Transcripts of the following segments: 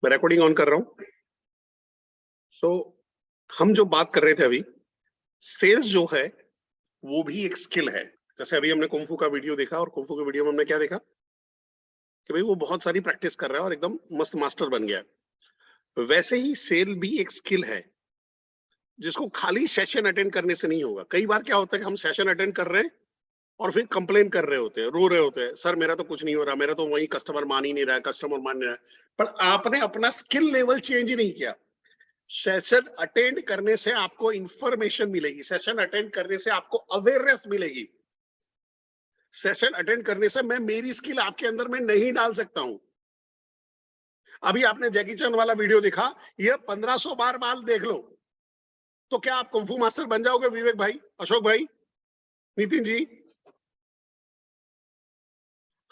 मैं recording on कर रहा हूं। सो हम जो बात कर रहे थे अभी, सेल्स जो है वो भी एक स्किल है। जैसे अभी हमने कुंफू का वीडियो देखा और कुंफू के वीडियो में हमने क्या देखा कि भाई वो बहुत सारी प्रैक्टिस कर रहा है और एकदम मस्त मास्टर बन गया। वैसे ही सेल भी एक स्किल है जिसको खाली सेशन अटेंड करने से नहीं होगा। कई बार क्या होता है कि हम सेशन अटेंड कर रहे हैं और फिर कंप्लेन कर रहे होते हैं, रो रहे होते हैं, सर मेरा तो कुछ नहीं हो रहा, मेरा तो वही कस्टमर मान ही नहीं रहा है, कस्टमर मान नहीं रहा है। पर आपने अपना स्किल लेवल चेंज ही नहीं किया। सेशन अटेंड करने से आपको इंफॉर्मेशन मिलेगी, सेशन अटेंड करने से आपको अवेयरनेस मिलेगी, सेशन अटेंड करने से मैं मेरी स्किल आपके अंदर में नहीं डाल सकता हूं। अभी आपने जैकी चैन वाला वीडियो देखा, ये 1500 बार देख लो तो क्या आप कुंफू मास्टर बन जाओगे? विवेक भाई, अशोक भाई, नितिन जी,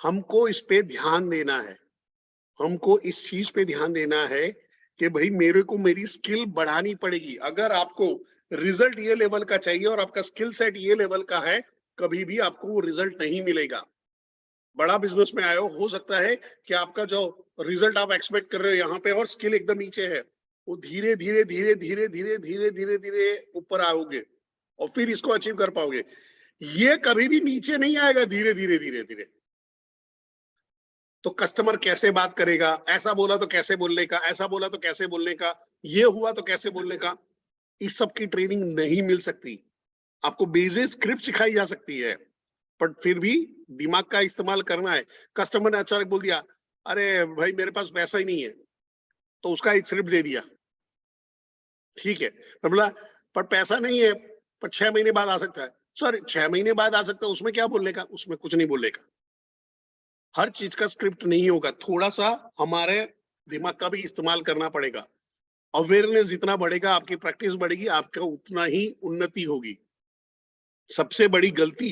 हमको इस पे ध्यान देना है। हमको इस चीज पे ध्यान देना है कि भाई मेरे को मेरी स्किल बढ़ानी पड़ेगी। अगर आपको रिजल्ट ये लेवल का चाहिए और आपका स्किल सेट ये लेवल का है, कभी भी आपको वो रिजल्ट नहीं मिलेगा। बड़ा बिजनेस में आए हो सकता है कि आपका जो रिजल्ट आप एक्सपेक्ट कर रहे हो यहाँ पे और स्किल एकदम नीचे है, वो धीरे धीरे धीरे धीरे धीरे धीरे धीरे धीरे ऊपर आओगे और फिर इसको अचीव कर पाओगे। ये कभी भी नीचे नहीं आएगा, धीरे धीरे धीरे धीरे। तो कस्टमर कैसे बात करेगा, ऐसा बोला तो कैसे बोलने का, ऐसा बोला तो कैसे बोलने का, ये हुआ तो कैसे बोलने का, इस सब की ट्रेनिंग नहीं मिल सकती। आपको बेसिक स्क्रिप्ट सिखाई जा सकती है, पर फिर भी दिमाग का इस्तेमाल करना है। कस्टमर ने अचानक बोल दिया, अरे भाई मेरे पास पैसा ही नहीं है, तो उसका एक स्क्रिप्ट दे दिया, ठीक है। मैं बोला पर पैसा नहीं है, पर 6 महीने बाद आ सकता है। सर 6 महीने बाद आ सकता है, उसमें क्या बोलने का? उसमें कुछ नहीं बोलने का। हर चीज का स्क्रिप्ट नहीं होगा, थोड़ा सा हमारे दिमाग का भी इस्तेमाल करना पड़ेगा। अवेयरनेस जितना बढ़ेगा, आपकी प्रैक्टिस बढ़ेगी, आपका उतना ही उन्नति होगी। सबसे बड़ी गलती,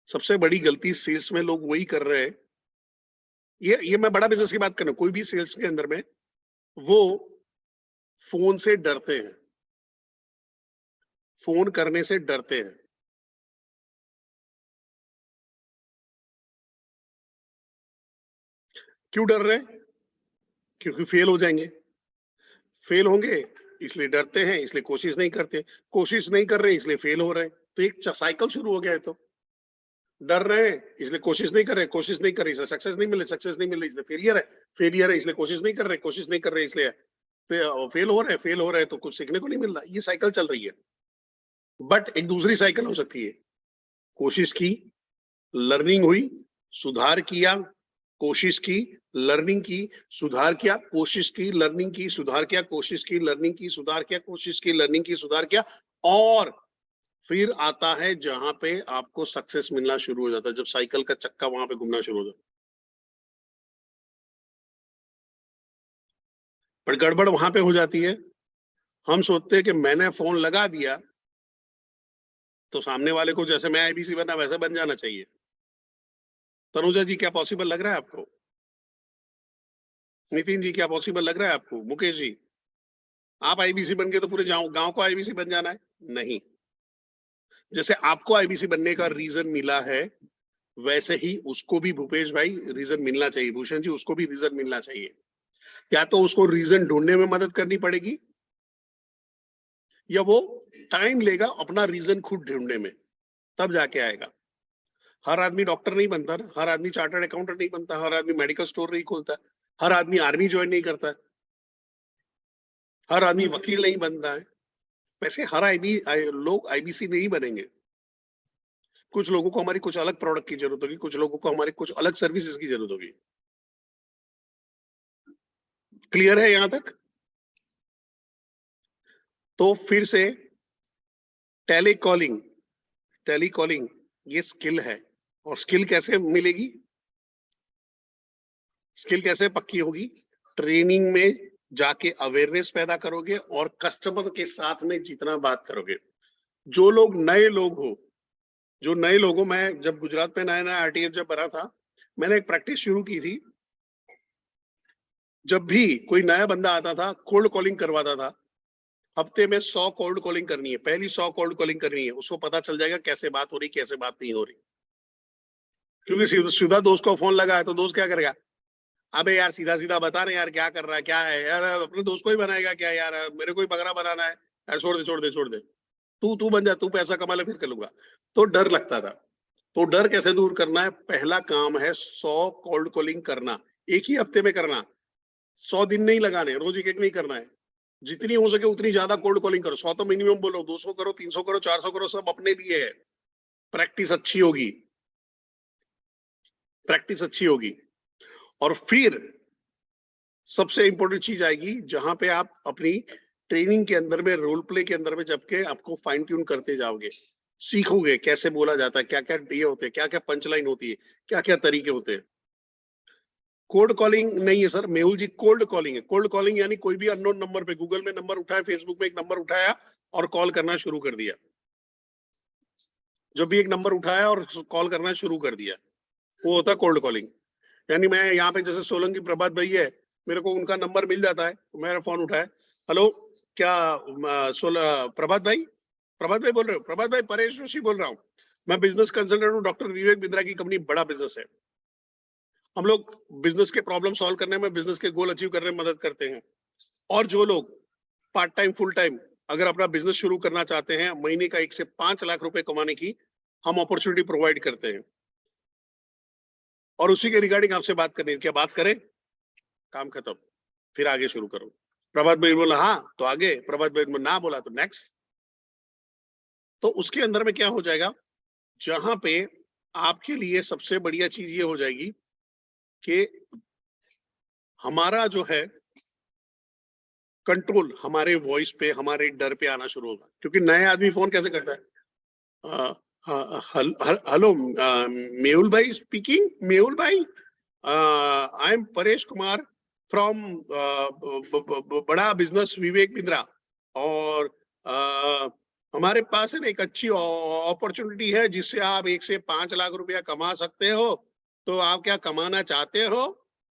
सबसे बड़ी गलती सेल्स में लोग वही कर रहे हैं। ये मैं बड़ा बिजनेस की बात कर रहा हूं, कोई भी सेल्स के अंदर में वो फोन से डरते हैं, फोन करने से डरते हैं। क्यों डर रहे हैं? क्योंकि फेल हो जाएंगे। फेल होंगे इसलिए डरते हैं, इसलिए कोशिश नहीं करते, कोशिश नहीं कर रहे इसलिए फेल हो रहे हैं। तो एक साइकिल शुरू हो गया है। तो डर रहे हैं इसलिए कोशिश नहीं कर रहे, कोशिश नहीं कर रहे इसलिए सक्सेस नहीं मिले, सक्सेस नहीं मिले इसलिए फेलियर है, फेलियर है इसलिए कोशिश नहीं कर रहे, कोशिश नहीं कर रहे इसलिए फेल हो रहे हैं, फेल हो रहे हैं तो कुछ सीखने को नहीं मिल रहा। ये साइकिल चल रही है। बट एक दूसरी साइकिल हो सकती है, कोशिश की, लर्निंग हुई, सुधार किया, कोशिश की, लर्निंग की, सुधार किया, कोशिश की, लर्निंग की, सुधार किया, कोशिश की, लर्निंग की, सुधार किया, कोशिश की, लर्निंग की, सुधार किया, और फिर आता है जहां पे आपको सक्सेस मिलना शुरू हो जाता है, जब साइकिल का चक्का वहां पे घूमना शुरू हो जाता है। पर गड़बड़ वहां पे हो जाती है, हम सोचते हैं कि मैंने फोन लगा दिया तो सामने वाले को जैसे मैं आईबीसी बना वैसे बन जाना चाहिए। तनुजा जी, क्या पॉसिबल लग रहा है आपको? नितिन जी, क्या पॉसिबल लग रहा है आपको? मुकेश जी, आप आईबीसी बन गए तो पूरे गांव को आईबीसी बन जाना है? नहीं। जैसे आपको आईबीसी बनने का रीजन मिला है, वैसे ही उसको भी भूपेश भाई रीजन मिलना चाहिए, भूषण जी उसको भी रीजन मिलना चाहिए। या तो उसको रीजन ढूंढने में मदद करनी पड़ेगी, या वो टाइम लेगा अपना रीजन खुद ढूंढने में, तब जाके आएगा। हर आदमी डॉक्टर नहीं बनता ना, हर आदमी चार्टर्ड अकाउंटेंट नहीं बनता, हर आदमी मेडिकल स्टोर नहीं खोलता, हर आदमी आर्मी ज्वाइन नहीं करता, हर आदमी वकील नहीं बनता है। वैसे हर लोग आईबीसी नहीं बनेंगे। कुछ लोगों को हमारी कुछ अलग प्रोडक्ट की जरूरत होगी, कुछ लोगों को हमारी कुछ अलग सर्विसेज की जरूरत होगी। क्लियर है यहां तक? तो फिर से टेलीकॉलिंग, टेलीकॉलिंग ये स्किल है। और स्किल कैसे मिलेगी, स्किल कैसे पक्की होगी? ट्रेनिंग में जाके अवेयरनेस पैदा करोगे और कस्टमर के साथ में जितना बात करोगे। जो लोग नए लोग हो, जो नए लोगों, मैं जब गुजरात में नया नया आरटीएस जब बना था, मैंने एक प्रैक्टिस शुरू की थी। जब भी कोई नया बंदा आता था, कोल्ड कॉलिंग करवाता था। हफ्ते में 100 कोल्ड कॉलिंग करनी है, पहली 100 कोल्ड कॉलिंग करनी है, उसको पता चल जाएगा कैसे बात हो रही, कैसे बात नहीं हो रही। क्योंकि सीधा दोस्त को फोन लगा है तो दोस्त क्या करेगा? अबे यार सीधा सीधा बता ना यार, क्या कर रहा है, क्या है यार, अपने दोस्त को ही बनाएगा क्या यार, मेरे को ही बकरा बनाना है यार, छोड़ दे छोड़ दे छोड़ दे, तू बन जा, तू पैसा कमा ले फिर कर लूंगा। तो डर लगता था। तो डर कैसे दूर करना है? पहला काम है 100 कोल्ड कॉलिंग करना, एक ही हफ्ते में करना, 100 दिन नहीं लगाने, रोज एक एक नहीं करना है, जितनी हो सके उतनी ज्यादा कोल्ड कॉलिंग करो। 100 तो मिनिमम बोलो, 200 करो, 300 करो, 400 करो, सब अपने लिए है। प्रैक्टिस अच्छी होगी, प्रैक्टिस अच्छी होगी। और फिर सबसे इंपॉर्टेंट चीज आएगी, जहां पे आप अपनी ट्रेनिंग के अंदर में, रोल प्ले के अंदर में, जबकि आपको फाइन ट्यून करते जाओगे, सीखोगे कैसे बोला जाता है, क्या क्या ये होते हैं, क्या क्या पंचलाइन होती है, क्या क्या तरीके होते हैं। कोल्ड कॉलिंग नहीं है सर मेहुल जी, कोल्ड कॉलिंग है। कोल्ड कॉलिंग यानी कोई भी अननोन नंबर पे, गूगल में नंबर उठाया, फेसबुक में एक नंबर उठाया और कॉल करना शुरू कर दिया। जब भी एक नंबर उठाया और कॉल करना शुरू कर दिया, वो होता है कोल्ड कॉलिंग। यानी मैं यहाँ पे जैसे सोलंकी प्रभात भाई है, मेरे को उनका नंबर मिल जाता है, मेरा फोन उठाया, हेलो क्या प्रभात भाई बोल रहे हो? प्रभात भाई, परेश जोशी बोल रहा हूँ, मैं बिजनेस कंसल्टेंट हूँ, डॉक्टर विवेक बिंद्रा की कंपनी, बड़ा बिजनेस है, हम लोग बिजनेस के प्रॉब्लम सॉल्व करने में, बिजनेस के गोल अचीव करने में मदद करते हैं। और जो लोग पार्ट टाइम फुल टाइम अगर अपना बिजनेस शुरू करना चाहते हैं, महीने का 1 से 5 लाख रुपए कमाने की हम अपॉर्चुनिटी प्रोवाइड करते हैं। और उसी के रिगार्डिंग आपसे बात करनी है, क्या बात करें? काम खत्म, फिर आगे शुरू करो। प्रभात भाई बोला हाँ तो आगे, प्रभात भाई ना बोला तो नेक्स्ट। तो उसके अंदर में क्या हो जाएगा, जहां पे आपके लिए सबसे बढ़िया चीज ये हो जाएगी कि हमारा जो है कंट्रोल हमारे वॉइस पे, हमारे डर पे आना शुरू होगा। क्योंकि नए आदमी फोन कैसे करता है, हेलो मेहुल भाई स्पीकिंग, मेहुल भाई I am Paresh Kumar from बड़ा बिजनेस विवेक बिंद्रा, और हमारे पास है ना एक अच्छी अपॉर्चुनिटी है जिससे आप 1 से 5 लाख रुपया कमा सकते हो, तो आप क्या कमाना चाहते हो?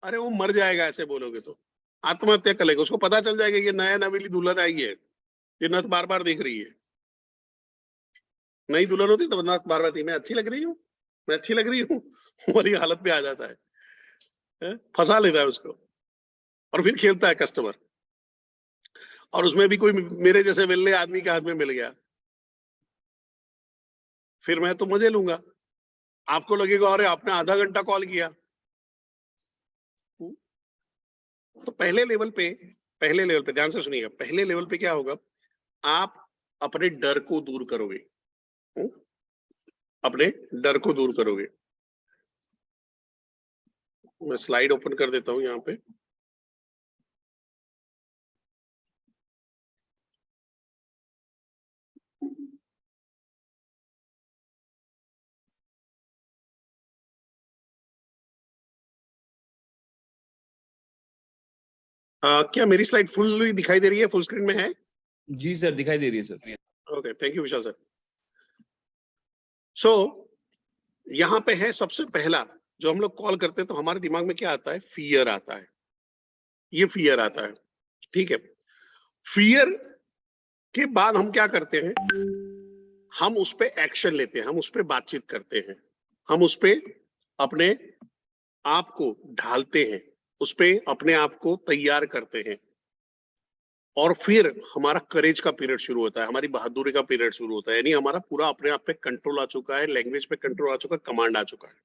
अरे वो मर जाएगा ऐसे बोलोगे तो, आत्महत्या कर लेगा। उसको पता चल जाएगा ये नया नवेली दुल्हन आई है, ये नथ बार बार देख रही है। नई दुल्हन होती तो नथ बार बार, मैं अच्छी लग रही हूँ, मैं अच्छी लग रही हूँ वाली हालत में आ जाता है, फंसा लेता है उसको, और फिर खेलता है कस्टमर। और उसमें भी कोई मेरे जैसे वेल्ले आदमी के हाथ में मिल गया, फिर मैं तो मजे लूंगा। आपको लगेगा अरे आपने आधा घंटा कॉल किया। तो पहले लेवल पे ध्यान से सुनिएगा, पहले लेवल पे क्या होगा, आप अपने डर को दूर करोगे, अपने डर को दूर करोगे। मैं स्लाइड ओपन कर देता हूं यहाँ पे। क्या मेरी स्लाइड फुल दिखाई दे रही है, फुल स्क्रीन में है? जी सर, दिखाई दे रही है sir. Okay, thank you Vishal sir. So यहाँ पे है सबसे पहला, जो हम लोग कॉल करते हैं तो हमारे दिमाग में क्या आता है, फियर आता है, ये फियर आता है, ठीक है। फियर के बाद हम क्या करते हैं, हम उस पे एक्शन लेते हैं, हम उस पे बातचीत करते हैं, हम उस पे अपने आप को ढालते हैं, उस पे अपने आप को तैयार करते हैं। और फिर हमारा करेज का पीरियड शुरू होता है, हमारी बहादुरी का पीरियड शुरू होता है, यानी हमारा पूरा अपने आप पे कंट्रोल आ चुका है, लैंग्वेज पे कंट्रोल आ चुका है, कमांड आ चुका है।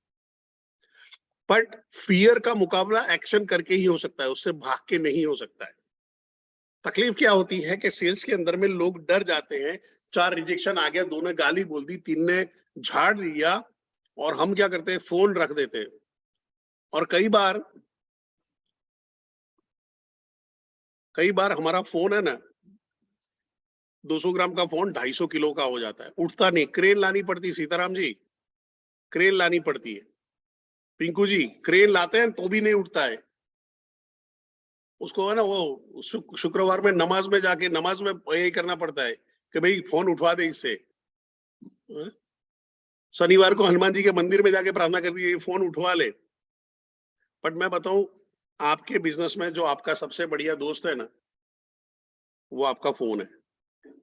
बट फियर का मुकाबला एक्शन करके ही हो सकता है, उससे भाग के नहीं हो सकता है। तकलीफ क्या होती है कि सेल्स के अंदर में लोग डर जाते हैं, 4 रिजेक्शन आ गया, 2 ने गाली बोल दी, 3 ने झाड़ दिया, और हम क्या करते हैं, फोन रख देते हैं। और कई बार हमारा फोन है ना, 200 ग्राम का फोन 250 किलो का हो जाता है, उठता नहीं, क्रेन लानी पड़ती है, सीताराम जी क्रेन लानी पड़ती है, पिंकू जी क्रेन लाते हैं तो भी नहीं उठता है। उसको है ना वो शुक्रवार में नमाज में जाके, नमाज में यही करना पड़ता है कि भाई फोन उठवा दे इससे। शनिवार को हनुमान जी के मंदिर में जाके प्रार्थना कर दी, फोन उठवा ले। बट मैं बताऊं, आपके बिजनेस में जो आपका सबसे बढ़िया दोस्त है ना, वो आपका फोन है।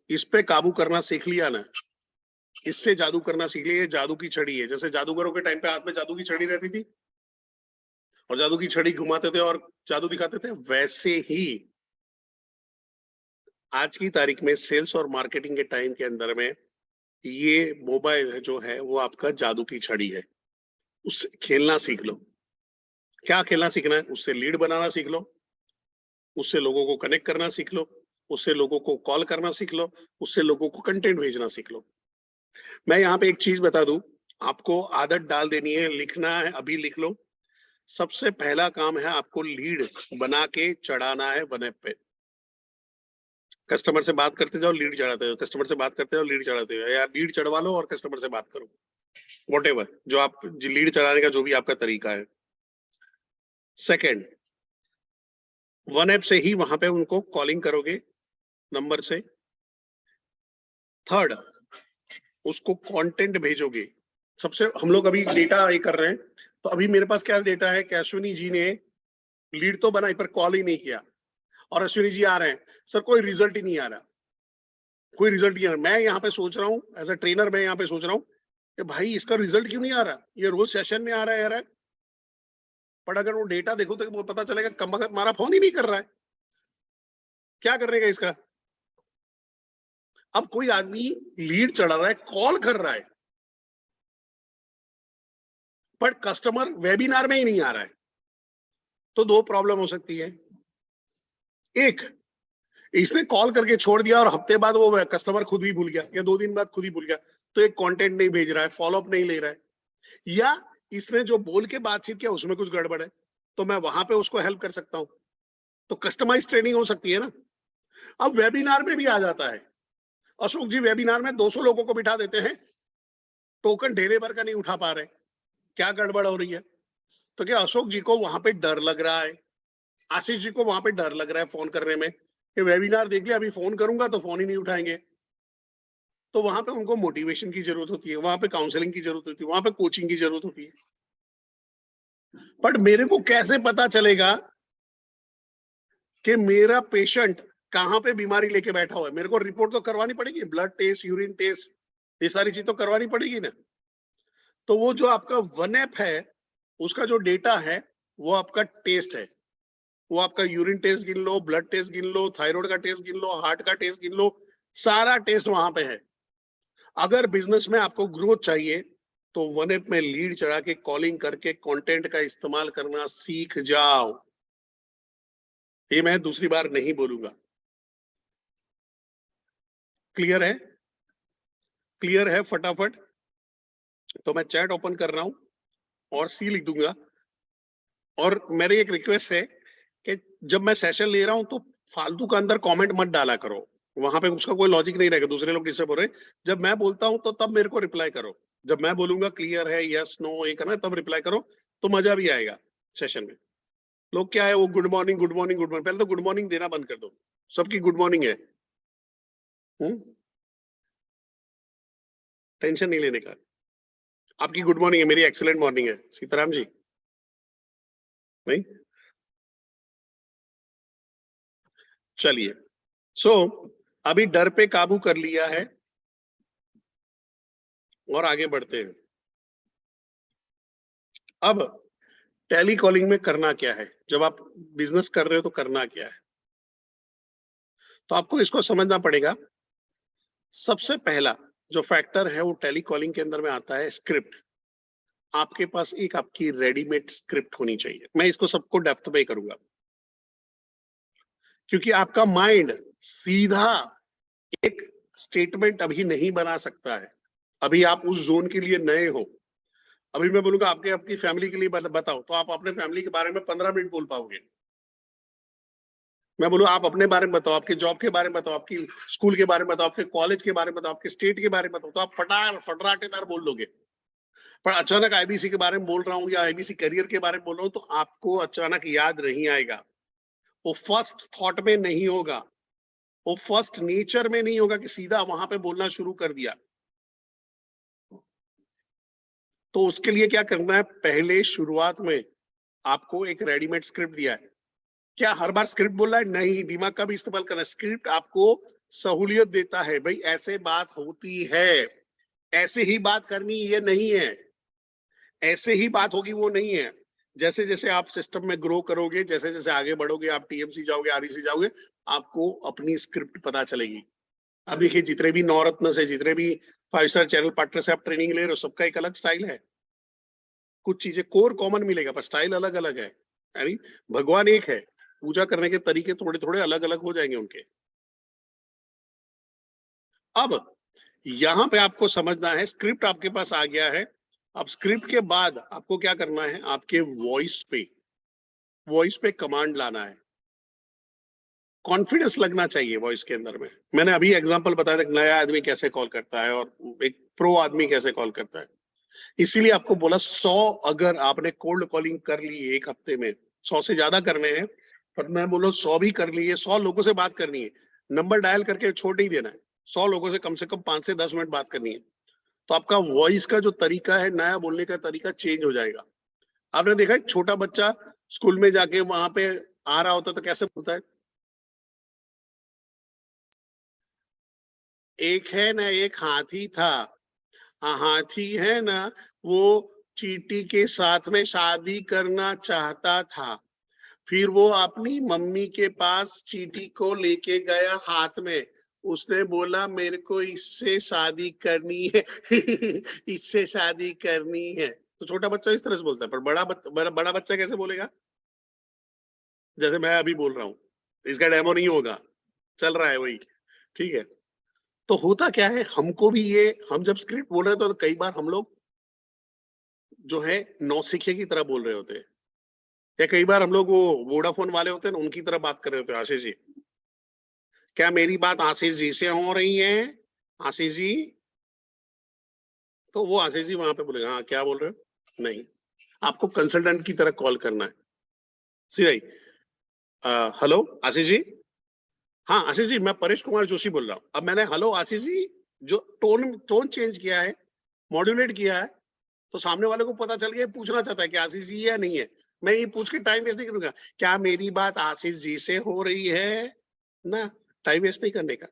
इस पे काबू करना सीख लिया ना, इससे जादू करना सीख लिया, ये जादू की छड़ी है। जैसे जादूगरों के टाइम पे हाथ में जादू की छड़ी रहती थी, और जादू की छड़ी घुमाते थे और जादू दिखाते थे। वैसे ही आज की तारीख में सेल्स और मार्केटिंग के टाइम के अंदर में ये मोबाइल जो है वो आपका जादू की छड़ी है। उससे खेलना सीख लो। क्या खेलना सीखना है? उससे लीड बनाना सीख लो, उससे लोगों को कनेक्ट करना सीख लो, उससे लोगों को कॉल करना सीख लो, उससे लोगों को कंटेंट भेजना सीख लो। मैं यहाँ पे एक चीज बता दूं, आपको आदत डाल देनी है, लिखना है, अभी लिख लो। सबसे पहला काम है आपको लीड बना के चढ़ाना है वन ऐप पे। कस्टमर से बात करते जाओ, लीड चढ़ाते जाओ, कस्टमर से बात करते जाओ, लीड चढ़ाते जाओ, या लीड चढ़वा लो और कस्टमर से बात करो, व्हाटएवर जो आप लीड चढ़ाने का जो भी आपका तरीका है। सेकंड, वन ऐप से ही वहां पे उनको कॉलिंग करोगे नंबर से। थर्ड, उसको कंटेंट भेजोगे। सबसे हम लोग अभी डेटा ये कर रहे हैं, तो अभी मेरे पास क्या डेटा है कि अश्विनी जी ने लीड तो बनाई पर कॉल ही नहीं किया, और अश्विनी जी आ रहे हैं, सर कोई रिजल्ट ही नहीं आ रहा, कोई रिजल्ट नहीं आ रहा। मैं यहाँ पे सोच रहा हूँ एज अ ट्रेनर, मैं यहाँ पे सोच रहा हूँ कि भाई इसका रिजल्ट क्यों नहीं आ रहा, ये रोज सेशन में आ रहा है, पर अगर वो डेटा देखो तो वो पता चलेगा कम वक्त हमारा फोन ही नहीं कर रहा है, क्या करने का इसका। अब कोई आदमी लीड चढ़ा रहा है, कॉल कर रहा है, पर कस्टमर वेबिनार में ही नहीं आ रहा है, तो दो प्रॉब्लम हो सकती है। एक, इसने कॉल करके छोड़ दिया और हफ्ते बाद वो कस्टमर खुद भी भूल गया, या 2 दिन बाद खुद ही भूल गया, तो एक कंटेंट नहीं भेज रहा है, फॉलोअप नहीं ले रहा है, या इसने जो बोल के बातचीत किया उसमें कुछ गड़बड़ है, तो मैं वहां पे उसको हेल्प कर सकता हूं, तो कस्टमाइज ट्रेनिंग हो सकती है ना। अब वेबिनार में भी आ जाता है, अशोक जी वेबिनार में 200 लोगों को बिठा देते हैं, टोकन ढेरे भर का नहीं उठा पा रहे, क्या गड़बड़ हो रही है? तो क्या अशोक जी को वहां पे डर लग रहा है, आशीष जी को वहां पे डर लग रहा है फोन करने में कि वेबिनार देख लिया, अभी फोन करूंगा तो फोन ही नहीं उठाएंगे? तो वहां पे उनको मोटिवेशन की जरूरत होती है, वहां पे काउंसलिंग की जरूरत होती है, वहां पे कोचिंग की जरूरत होती है। बट मेरे को कैसे पता चलेगा कि मेरा पेशेंट कहाँ पे बीमारी लेके बैठा हुआ है? मेरे को रिपोर्ट तो करवानी पड़ेगी, ब्लड टेस्ट, यूरिन टेस्ट, ये सारी चीज तो करवानी पड़ेगी ना। तो वो जो आपका वन ऐप है, उसका जो डेटा है वो आपका टेस्ट है, वो आपका यूरिन टेस्ट गिन लो, ब्लड टेस्ट गिन लो, थायराइड का टेस्ट गिन लो, हार्ट का टेस्ट गिन लो, सारा टेस्ट वहां पे है। अगर बिजनेस में आपको ग्रोथ चाहिए तो वन ऐप में लीड चढ़ा के कॉलिंग करके कंटेंट का इस्तेमाल करना सीख जाओ। ये मैं दूसरी बार नहीं बोलूंगा। क्लियर है? क्लियर है? फटाफट। तो मैं चैट ओपन कर रहा हूं और सी लिख दूंगा। और मेरी एक रिक्वेस्ट है कि जब मैं सेशन ले रहा हूं तो फालतू का अंदर कमेंट मत डाला करो, वहां पे उसका कोई लॉजिक नहीं रहेगा, दूसरे लोग डिस्टर्ब हो रहे हैं। जब मैं बोलता हूं तो तब मेरे को रिप्लाई करो, जब मैं बोलूंगा क्लियर है, यस नो ये करना, तब रिप्लाई करो, तो मजा भी आएगा सेशन में। लोग क्या है, वो good morning good morning good morning, पहले तो गुड मॉर्निंग देना बंद कर दो, सबकी गुड मॉर्निंग है। टेंशन नहीं लेने का, आपकी गुड मॉर्निंग है, मेरी एक्सीलेंट मॉर्निंग है। सीताराम जी नहीं, चलिए। सो अभी डर पे काबू कर लिया है और आगे बढ़ते हैं। अब टेली कॉलिंग में करना क्या है, जब आप बिजनेस कर रहे हो तो करना क्या है, तो आपको इसको समझना पड़ेगा। सबसे पहला जो फैक्टर है वो टेली कॉलिंग के अंदर में आता है स्क्रिप्ट। आपके पास एक आपकी रेडीमेड स्क्रिप्ट होनी चाहिए। मैं इसको सबको डेप्थ पे करूंगा, क्योंकि आपका माइंड सीधा एक स्टेटमेंट अभी नहीं बना सकता है, अभी आप उस जोन के लिए नए हो। अभी मैं बोलूंगा आपके आपकी फैमिली के लिए बताओ, तो आप अपने फैमिली के बारे में 15 मिनट बोल पाओगे। मैं बोलूँ आप अपने बारे में बताओ, आपके जॉब के बारे में बताओ, आपकी स्कूल के बारे में बताओ, आपके कॉलेज के बारे में बताओ, आपके स्टेट के बारे में बताओ, तो आप फटराटेदार बोल दोगे। पर अचानक आईबीसी के बारे में बोल रहा हूँ या आईबीसी करियर के बारे में बोल रहा हूँ, तो आपको अचानक याद नहीं आएगा, वो फर्स्ट थॉट में नहीं होगा, वो फर्स्ट नेचर में नहीं होगा कि सीधा वहां पे बोलना शुरू कर दिया। तो उसके लिए क्या करना है, पहले शुरुआत में आपको एक रेडीमेड स्क्रिप्ट दिया है। क्या हर बार स्क्रिप्ट बोलना है? नहीं, दिमाग का भी इस्तेमाल करना है। स्क्रिप्ट आपको सहूलियत देता है, भाई ऐसे बात होती है, ऐसे ही बात करनी, ये नहीं है ऐसे ही बात होगी, वो नहीं है। जैसे जैसे आप सिस्टम में ग्रो करोगे, जैसे जैसे आगे बढ़ोगे, आप टीएमसी जाओगे, आरईसी जाओगे, आपको अपनी स्क्रिप्ट पता चलेगी। अब देखिए जितने भी नवरत्न से, जितने भी 5 स्टार चैनल पार्टनर से आप ट्रेनिंग ले रहे हो, सबका एक अलग स्टाइल है। कुछ चीजें कोर कॉमन मिलेगा पर स्टाइल अलग अलग है। यानी भगवान एक है, पूजा करने के तरीके थोड़े थोड़े अलग अलग हो जाएंगे उनके। अब यहां पे आपको समझना है, स्क्रिप्ट आपके पास आ गया है। अब स्क्रिप्ट के बाद आपको क्या करना है, आपके वॉइस पे कमांड लाना है। कॉन्फिडेंस लगना चाहिए वॉइस के अंदर में। मैंने अभी एग्जांपल बताया था, नया आदमी कैसे कॉल करता है और एक प्रो आदमी कैसे कॉल करता है। इसीलिए आपको बोला 100 अगर आपने कोल्ड कॉलिंग कर ली एक हफ्ते में, 100 से ज्यादा करने हैं, पर मैं बोलो 100 भी कर लिए, 100 लोगों से बात करनी है। नंबर डायल करके छोड़ ही देना है। 100 लोगों से कम 5 से 10 मिनट बात करनी है। तो आपका वॉइस का जो तरीका है, नया बोलने का तरीका चेंज हो जाएगा। आपने देखा एक छोटा बच्चा स्कूल में जाके वहां पे आ रहा होता तो कैसे बोलता है, एक है ना एक हाथी था, हाथी है ना वो चींटी के साथ में शादी करना चाहता था, फिर वो अपनी मम्मी के पास चींटी को लेके गया हाथ में, उसने बोला मेरे को इससे शादी करनी है इससे शादी करनी है। तो छोटा बच्चा इस तरह से बोलता है, पर बड़ा बच्चा कैसे बोलेगा, जैसे मैं अभी बोल रहा हूँ। इसका डेमो नहीं होगा, चल रहा है वही। ठीक है। तो होता क्या है, हमको भी ये, हम जब स्क्रिप्ट बोल रहे हैं तो कई बार हम लोग जो है नौसिखिए की तरह बोल रहे होते हैं, या कई बार हम लोग वो वोडाफोन वाले होते हैं ना, उनकी तरह बात कर रहे होते हैं। आशीष जी, क्या मेरी बात आशीष जी से हो रही है, आशीष जी? तो वो आशीष जी वहां पे बोलेगा हाँ क्या बोल रहे हो, नहीं, आपको कंसल्टेंट की तरह कॉल करना है। सीधाई, हेलो आशीष जी, हाँ आशीष जी मैं परेश कुमार जोशी बोल रहा हूँ। अब मैंने हेलो आशीष जी जो टोन टोन चेंज किया है, मॉड्यूलेट किया है, तो सामने वाले को पता चल गया, पूछना चाहता है कि आशीष जी है या नहीं है। मैं ये पूछ के टाइम वेस्ट नहीं करूंगा, क्या मेरी बात आशीष जी से हो रही है ना, टाइम वेस्ट नहीं करने का।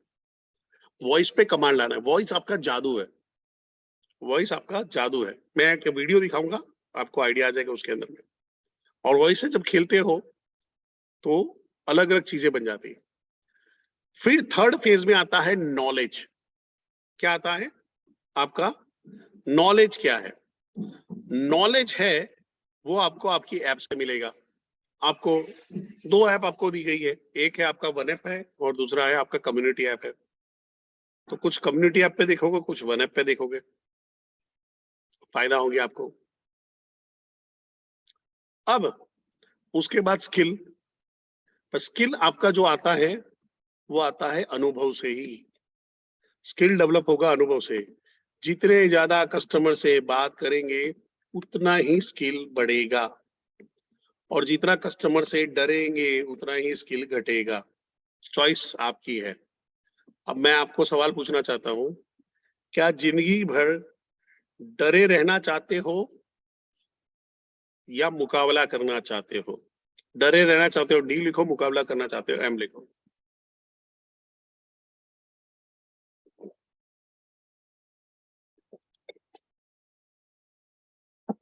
वॉइस पे कमांड लाना है, वॉइस आपका जादू है, वॉइस आपका जादू है। मैं एक वीडियो दिखाऊंगा, आपको आइडिया आ जाएगा उसके अंदर में। और वॉइस से जब खेलते हो तो अलग अलग चीजें बन जाती है। फिर थर्ड फेज में आता है नॉलेज। क्या आता है आपका, नॉलेज क्या है, नॉलेज है वो आपको आपकी ऐप से मिलेगा। आपको 2 ऐप आपको दी गई है, एक है आपका वन ऐप है और दूसरा है आपका कम्युनिटी ऐप है। तो कुछ कम्युनिटी ऐप पे देखोगे, कुछ वन ऐप पे देखोगे, फायदा होगी आपको। अब उसके बाद स्किल, पर स्किल आपका जो आता है वो आता है अनुभव से ही। स्किल डेवलप होगा अनुभव से। जितने ज्यादा कस्टमर से बात करेंगे उतना ही स्किल बढ़ेगा, और जितना कस्टमर से डरेंगे उतना ही स्किल घटेगा। चॉइस आपकी है। अब मैं आपको सवाल पूछना चाहता हूं, क्या जिंदगी भर डरे रहना चाहते हो या मुकाबला करना चाहते हो? डरे रहना चाहते हो डी लिखो, मुकाबला करना चाहते हो एम लिखो।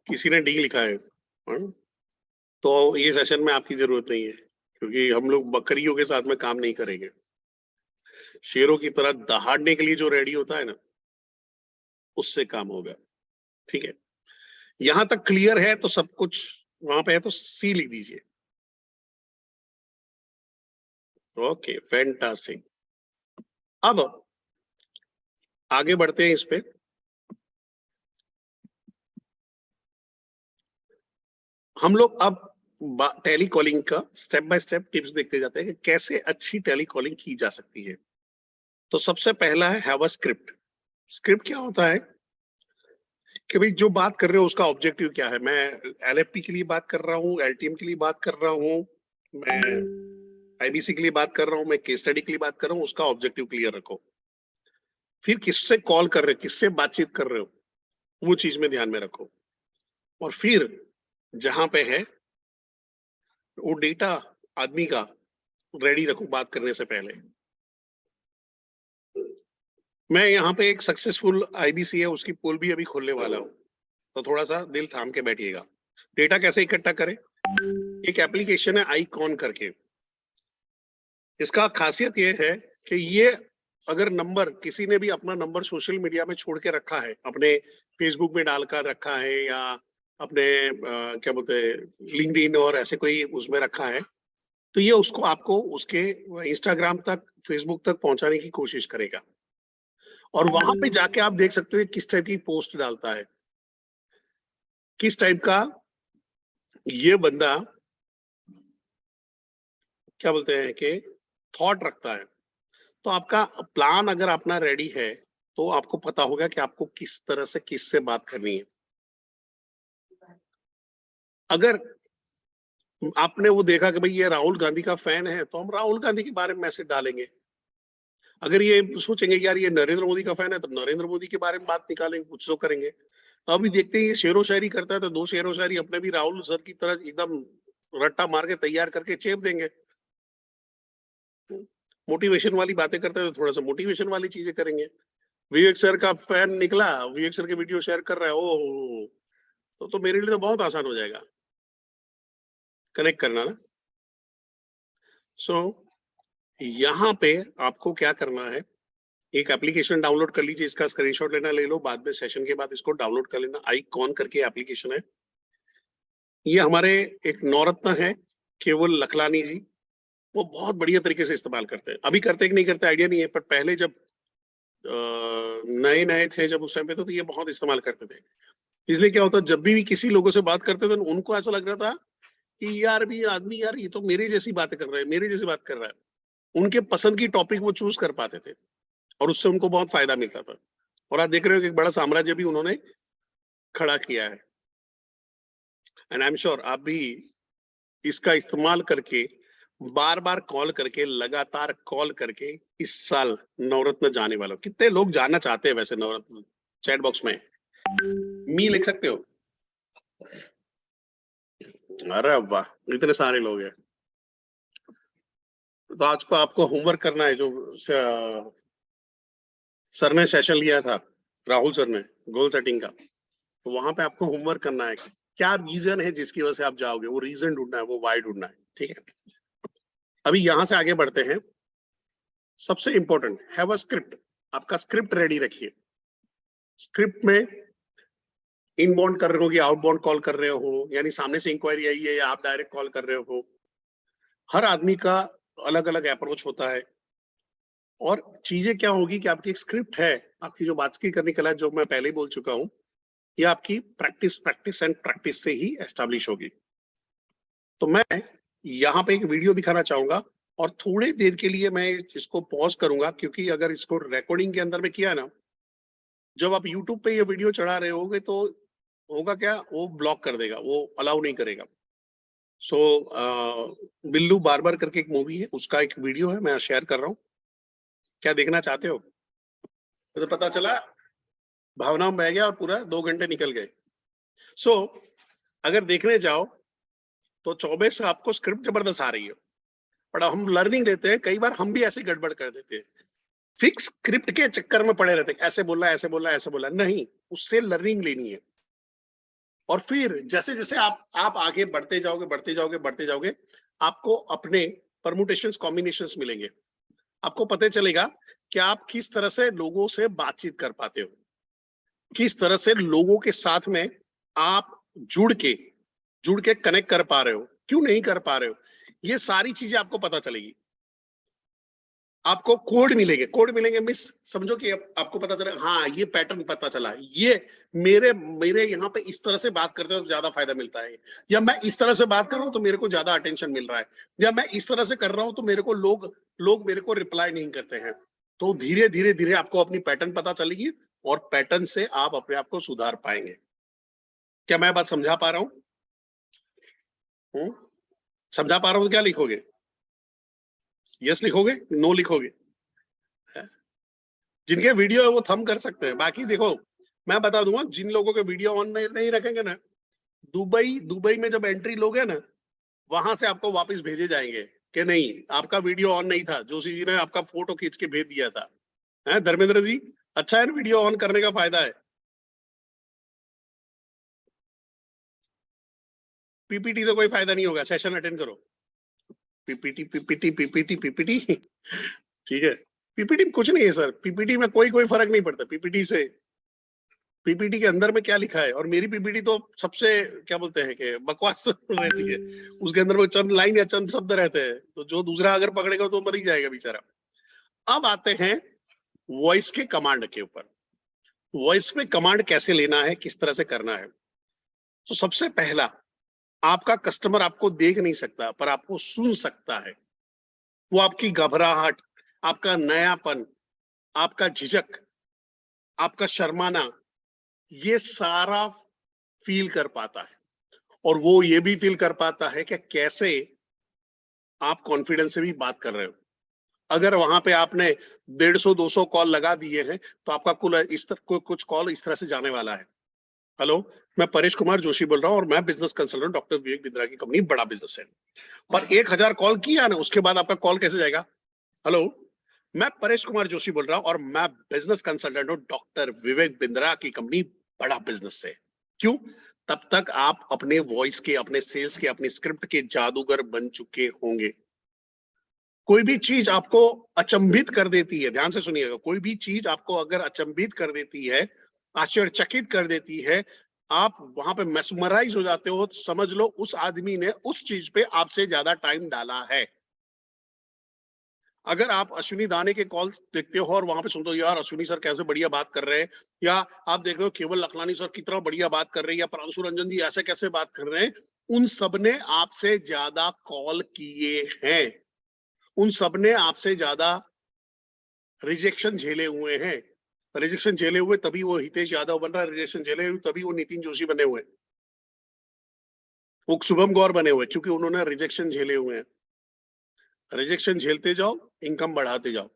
किसी ने डी लिखा है, तो ये सेशन में आपकी जरूरत नहीं है, क्योंकि हम लोग बकरियों के साथ में काम नहीं करेंगे। शेरों की तरह दहाड़ने के लिए जो रेडी होता है ना, उससे काम होगा। ठीक है, यहां तक क्लियर है तो सब कुछ वहां पे है, तो सी लिख दीजिए। Okay fantastic. अब आगे बढ़ते हैं इस पे। हम लोग अब टेली कॉलिंग का स्टेप बाय स्टेप टिप्स देखते जाते हैं कि कैसे अच्छी टेली कॉलिंग की जा सकती है। तो सबसे पहला है हैव अ स्क्रिप्ट। स्क्रिप्ट क्या होता है कि भाई जो बात कर रहे हो उसका ऑब्जेक्टिव क्या है। मैं एलएफपी के लिए बात कर रहा हूँ, एलटीएम के लिए बात कर रहा हूँ, मैं आईबीसी के लिए बात कर रहा हूँ, मैं केस स्टडी के लिए बात कर रहा हूँ, उसका ऑब्जेक्टिव क्लियर रखो। फिर किससे कॉल कर रहे हो, किससे बातचीत कर रहे हो, वो चीज में ध्यान में रखो। और फिर जहां पे है वो डेटा आदमी का रेडी रखो बात करने से पहले। मैं यहाँ पे एक सक्सेसफुल आईबीसी है उसकी पोल भी अभी खोलने वाला हूँ, तो थोड़ा सा दिल थाम के बैठिएगा। डेटा कैसे इकट्ठा करें? एक एप्लीकेशन है आईकॉन करके। इसका खासियत ये है कि ये अगर नंबर किसी ने भी अपना नंबर सोशल मीडिया में छोड़ के रखा है, अपने फेसबुक में डालकर रखा है या अपने क्या बोलते हैं लिंक्डइन और ऐसे कोई उसमें रखा है, तो ये उसको आपको उसके इंस्टाग्राम तक, फेसबुक तक पहुंचाने की कोशिश करेगा। और वहां पे जाके आप देख सकते हो किस टाइप की पोस्ट डालता है, किस टाइप का ये बंदा क्या बोलते हैं कि थॉट रखता है। तो आपका प्लान अगर अपना रेडी है तो आपको पता होगा कि आपको किस तरह से किससे बात करनी है। अगर आपने वो देखा कि भाई ये राहुल गांधी का फैन है तो हम राहुल गांधी के बारे में मैसेज डालेंगे। अगर ये सोचेंगे कि यार ये नरेंद्र मोदी का फैन है तो नरेंद्र मोदी के बारे में बात निकालेंगे, कुछ तो करेंगे। अभी देखते हैं ये शेरो शायरी करता है तो दो शेरो शायरी अपने भी राहुल सर की तरह एकदम रट्टा मार के तैयार करके चेप देंगे। मोटिवेशन वाली बातें करते हैं तो थोड़ा सा मोटिवेशन वाली चीजें करेंगे। विवेक सर का फैन निकला, विवेक सर के वीडियो शेयर कर रहा है, ओ तो मेरे लिए तो बहुत आसान हो जाएगा कनेक्ट करना ना। सो यहाँ पे आपको क्या करना है, एक एप्लीकेशन डाउनलोड कर लीजिए, इसका स्क्रीनशॉट लेना ले लो, बाद में सेशन के बाद इसको डाउनलोड कर लेना। आईकॉन करके एप्लीकेशन है। ये हमारे एक नौरत्न है केवल लखलानी जी, वो बहुत बढ़िया तरीके से इस्तेमाल करते हैं। अभी करते कि नहीं करते आइडिया नहीं है, पर पहले जब नए नए थे, जब उस टाइम पे तो ये बहुत इस्तेमाल करते थे। इसलिए क्या होता, जब भी किसी लोगों से बात करते थे उनको ऐसा लग रहा था कि यार भी आदमी, यार ये तो मेरे जैसी बातें कर रहा है, मेरे जैसी बात कर रहा है। उनके पसंद की टॉपिक वो चूज कर पाते थे और उससे उनको बहुत फायदा मिलता था। और आप देख रहे हो कि एक बड़ा साम्राज्य भी उन्होंने खड़ा किया है। एंड आई एम श्योर आप भी इसका इस्तेमाल करके बार बार कॉल करके, लगातार कॉल करके इस साल नवरत्न जाने वाला। कितने लोग जाना चाहते हैं वैसे नवरत्न? चैट बॉक्स में मी लिख सकते हो। अरे वाह, इतने सारे लोग हैं। तो आज को आपको होमवर्क करना है, जो सर ने सेशन लिया था, राहुल सर ने, गोल सेटिंग का, तो वहां पे आपको होमवर्क करना है कि क्या रीजन है जिसकी वजह से आप जाओगे। वो रीजन ढूंढना है, वो वाई ढूंढना है। ठीक है, अभी यहां से आगे बढ़ते हैं। सबसे इंपॉर्टेंट, हैव अ स्क्रिप्ट। आपका स्क्रिप्ट रेडी रखिए। स्क्रिप्ट में इनबाउंड कर रहे हो कि आउटबाउंड कॉल कर रहे हो, यानी सामने से इंक्वायरी आई है या आप डायरेक्ट कॉल कर रहे हो। हर आदमी का अलग अलग अप्रोच होता है। और चीजें क्या होगी कि आपकी एक स्क्रिप्ट है, आपकी जो बात की करने कला, जो मैं पहले ही बोल चुका हूँ, ये आपकी प्रैक्टिस प्रैक्टिस एंड प्रैक्टिस से ही एस्टेब्लिश होगी। तो मैं यहाँ पे एक वीडियो दिखाना चाहूंगा और थोड़ी देर के लिए मैं इसको पॉज करूंगा, क्योंकि अगर इसको रिकॉर्डिंग के अंदर में किया ना, जब आप यूट्यूब पे ये वीडियो चढ़ा रहे होगे तो होगा क्या, वो ब्लॉक कर देगा, वो अलाउ नहीं करेगा। सो बिल्लू बार्बर करके एक मूवी है, उसका एक वीडियो है, मैं शेयर कर रहा हूँ। क्या देखना चाहते हो? तो पता चला भावना में बह गया और पूरा 2 घंटे निकल गए। सो अगर देखने जाओ तो चौबे से आपको स्क्रिप्ट जबरदस्त आ रही है, पर हम लर्निंग लेते हैं, कई बार हम भी ऐसे गड़बड़ कर देते हैं, फिक्स स्क्रिप्ट के चक्कर में पड़े रहते हैं, ऐसे बोलना ऐसे बोलना ऐसे बोलना नहीं, उससे लर्निंग लेनी है। और फिर जैसे जैसे आप आगे बढ़ते जाओगे बढ़ते जाओगे बढ़ते जाओगे, आपको अपने परमुटेशंस कॉम्बिनेशंस मिलेंगे। आपको पता चलेगा कि आप किस तरह से लोगों से बातचीत कर पाते हो, किस तरह से लोगों के साथ में आप जुड़ के कनेक्ट कर पा रहे हो, क्यों नहीं कर पा रहे हो, ये सारी चीजें आपको पता चलेगी। आपको कोड मिलेंगे मिस, समझो कि आपको पता चला, हाँ ये पैटर्न पता चला, ये मेरे मेरे यहाँ पे इस तरह से बात करते हो तो ज्यादा फायदा मिलता है, या मैं इस तरह से बात कर रहा हूँ तो मेरे को ज्यादा अटेंशन मिल रहा है, या मैं इस तरह से कर रहा हूँ तो मेरे को लोग मेरे को रिप्लाई नहीं करते हैं। तो धीरे धीरे धीरे आपको अपनी पैटर्न पता चलेगी और पैटर्न से आप अपने आप को सुधार पाएंगे। क्या मैं बात समझा पा रहा हूँ? समझा पा रहा हूँ? क्या लिखोगे? यस लिखोगे, नो लिखोगे? जिनके वीडियो है वो थंब कर सकते हैं। बाकी देखो, मैं बता दूंगा, जिन लोगों के वीडियो ऑन नहीं रखेंगे ना, दुबई में जब एंट्री लोगे ना, वहां से आपको वापस भेजे जाएंगे कि नहीं आपका वीडियो ऑन नहीं था, जोशी जी ने आपका फोटो खींच के भेज दिया था। है धर्मेंद्र जी, अच्छा है ना, वीडियो ऑन करने का फायदा है। पीपीटी से कोई फायदा नहीं होगा, सेशन अटेंड करो। पीपीटी पीपीटी पीपीटी पीपीटी ठीक है, पीपीटी में कुछ नहीं है सर, पीपीटी में कोई फर्क नहीं पड़ता। पीपीटी से, पीपीटी के अंदर में क्या लिखा है, और मेरी पीपीटी तो सबसे क्या बोलते हैं कि बकवास रहती है, उसके अंदर में चंद लाइन या चंद शब्द रहते हैं, तो जो दूसरा अगर पकड़ेगा तो मर ही जाएगा बेचारा। अब आते हैं वॉइस के कमांड के ऊपर। वॉइस में कमांड कैसे लेना है, किस तरह से करना है। तो सबसे पहला, आपका कस्टमर आपको देख नहीं सकता पर आपको सुन सकता है। वो आपकी घबराहट, आपका नयापन, आपका झिझक, आपका शर्माना, ये सारा फील कर पाता है। और वो ये भी फील कर पाता है कि कैसे आप कॉन्फिडेंस से भी बात कर रहे हो। अगर वहां पे आपने 150-200 कॉल लगा दिए हैं तो आपका कुछ कॉल इस तरह से जाने वाला है। हेलो, मैं परेश कुमार जोशी बोल रहा हूँ और मैं business consultant doctor Vivek Bindra की कंपनी बड़ा बिजनेस है। पर 1000 कॉल किया ना, उसके बाद आपका कॉल कैसे जाएगा? हेलो, मैं परेश कुमार जोशी बोल रहा हूँ और मैं बिजनेस कंसल्टेंट हूँ डॉक्टर विवेक बिंद्रा की कंपनी बड़ा बिजनेस से। क्यों? तब तक आप अपने वॉइस के, अपने सेल्स के, अपने स्क्रिप्ट के जादूगर बन चुके होंगे। कोई भी चीज आपको अचंभित कर देती है, ध्यान से सुनिएगा, कोई भी चीज आपको अगर अचंभित कर देती है, आश्चर्यचकित कर देती है, आप वहां पे मेस्मराइज हो जाते हो, तो समझ लो उस आदमी ने उस चीज पे आपसे ज्यादा टाइम डाला है। अगर आप अश्विनी दाने के कॉल देखते हो और वहां पे सुनते हो यार अश्विनी सर कैसे बढ़िया बात कर रहे हैं, या आप देख रहे हो केवल लखलानी सर कितना बढ़िया बात कर रहे हैं, या प्रांशु रंजन जी ऐसे कैसे बात कर रहे हैं, उन सब ने आपसे ज्यादा कॉल किए हैं, उन सब ने आपसे ज्यादा रिजेक्शन झेले हुए हैं। रिजेक्शन झेले हुए तभी वो हितेश यादव बन रहा है, रिजेक्शन झेले हुए तभी वो नितिन जोशी बने हुए, वो शुभम गौर बने हुए, क्योंकि उन्होंने रिजेक्शन झेले हुए हैं। रिजेक्शन झेलते जाओ, इनकम बढ़ाते जाओ।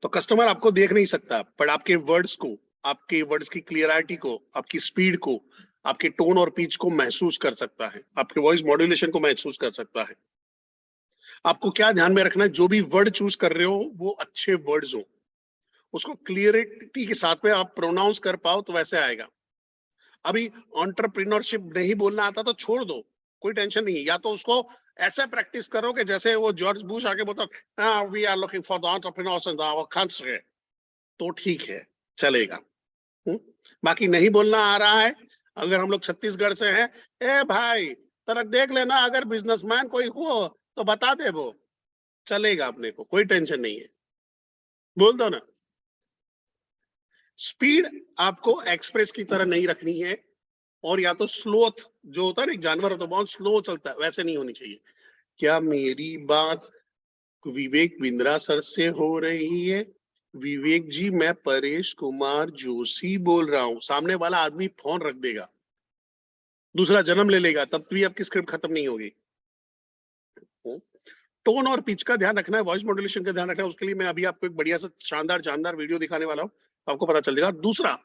तो कस्टमर आपको देख नहीं सकता, पर आपके वर्ड्स को, आपके वर्ड्स की क्लियरिटी को, आपकी स्पीड को, आपके टोन और पिच को महसूस कर सकता है, आपके वॉइस मॉड्यूलेशन को महसूस कर सकता है। आपको क्या ध्यान में रखना है, जो भी वर्ड चूज कर रहे हो वो अच्छे वर्ड्स हो, उसको क्लियरिटी के साथ में आप प्रोनाउंस कर पाओ तो वैसे आएगा। अभी एंटरप्रेन्योरशिप नहीं बोलना आता तो छोड़ दो, कोई टेंशन नहीं है, या तो उसको ऐसे प्रैक्टिस करो कि जैसे वो जॉर्ज बुश आके बोलता, we are looking for the entrepreneurs in our country, तो ठीक है, चलेगा। बाकी नहीं बोलना आ रहा है, अगर हम लोग छत्तीसगढ़ से हैं, ए भाई तरक देख लेना, अगर बिजनेसमैन कोई हो तो बता दे, वो चलेगा, अपने को कोई टेंशन नहीं है, बोल दो ना। स्पीड आपको एक्सप्रेस की तरह नहीं रखनी है, और या तो स्लोथ जो होता है ना, एक जानवर होता है बहुत स्लो चलता है, वैसे नहीं होनी चाहिए। क्या मेरी बात विवेक बिंद्रा सर से हो रही है? विवेक जी, मैं परेश कुमार जोशी बोल रहा हूँ। सामने वाला आदमी फोन रख देगा, दूसरा जन्म ले लेगा, तब भी आपकी स्क्रिप्ट खत्म नहीं होगी। टोन और पिच का ध्यान रखना है, वॉइस मॉड्यूलेशन का ध्यान रखना है, उसके लिए मैं अभी आपको एक बढ़िया सा शानदार जानदार वीडियो दिखाने वाला हूँ, आपको पता चल जाएगा। दूसरा,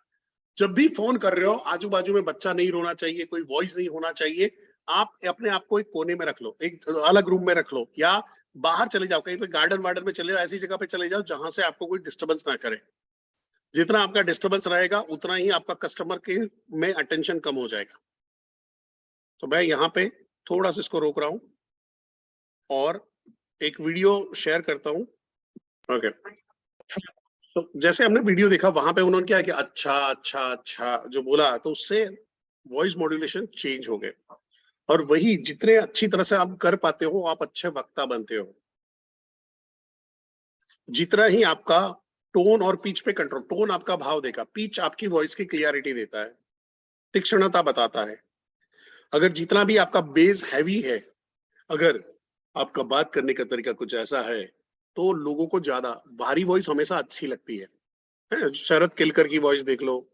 जब भी फोन कर रहे हो, आजू बाजू में बच्चा नहीं रोना चाहिए, कोई वॉइस नहीं होना चाहिए। आप अपने आप को एक कोने में रख लो, एक अलग रूम में रख लो, या बाहर चले जाओ, कहीं पे गार्डन वार्डन में चले जाओ, ऐसी जगह पे चले जाओ जहां से आपको कोई डिस्टर्बेंस ना करे। जितना आपका डिस्टर्बेंस रहेगा उतना ही आपका कस्टमर के में अटेंशन कम हो जाएगा। तो मैं यहाँ पे थोड़ा सा इसको रोक रहा हूँ और एक वीडियो शेयर करता हूँ। ओके, तो जैसे हमने वीडियो देखा, वहां पे उन्होंने क्या किया, अच्छा अच्छा अच्छा जो बोला, तो उससे वॉइस मॉड्यूलेशन चेंज हो गए। और वही जितने अच्छी तरह से आप कर पाते हो, आप अच्छे वक्ता बनते हो। जितना ही आपका टोन और पिच पे कंट्रोल, टोन आपका भाव देगा, पिच आपकी वॉइस की क्लियरिटी देता है, तीक्ष्णता बताता है। अगर जितना भी आपका बेस हैवी है, अगर आपका बात करने का तरीका कुछ ऐसा है, तो लोगों को ज्यादा भारी वॉइस हमेशा अच्छी लगती है? शरद केलकर की वॉइस देख लो,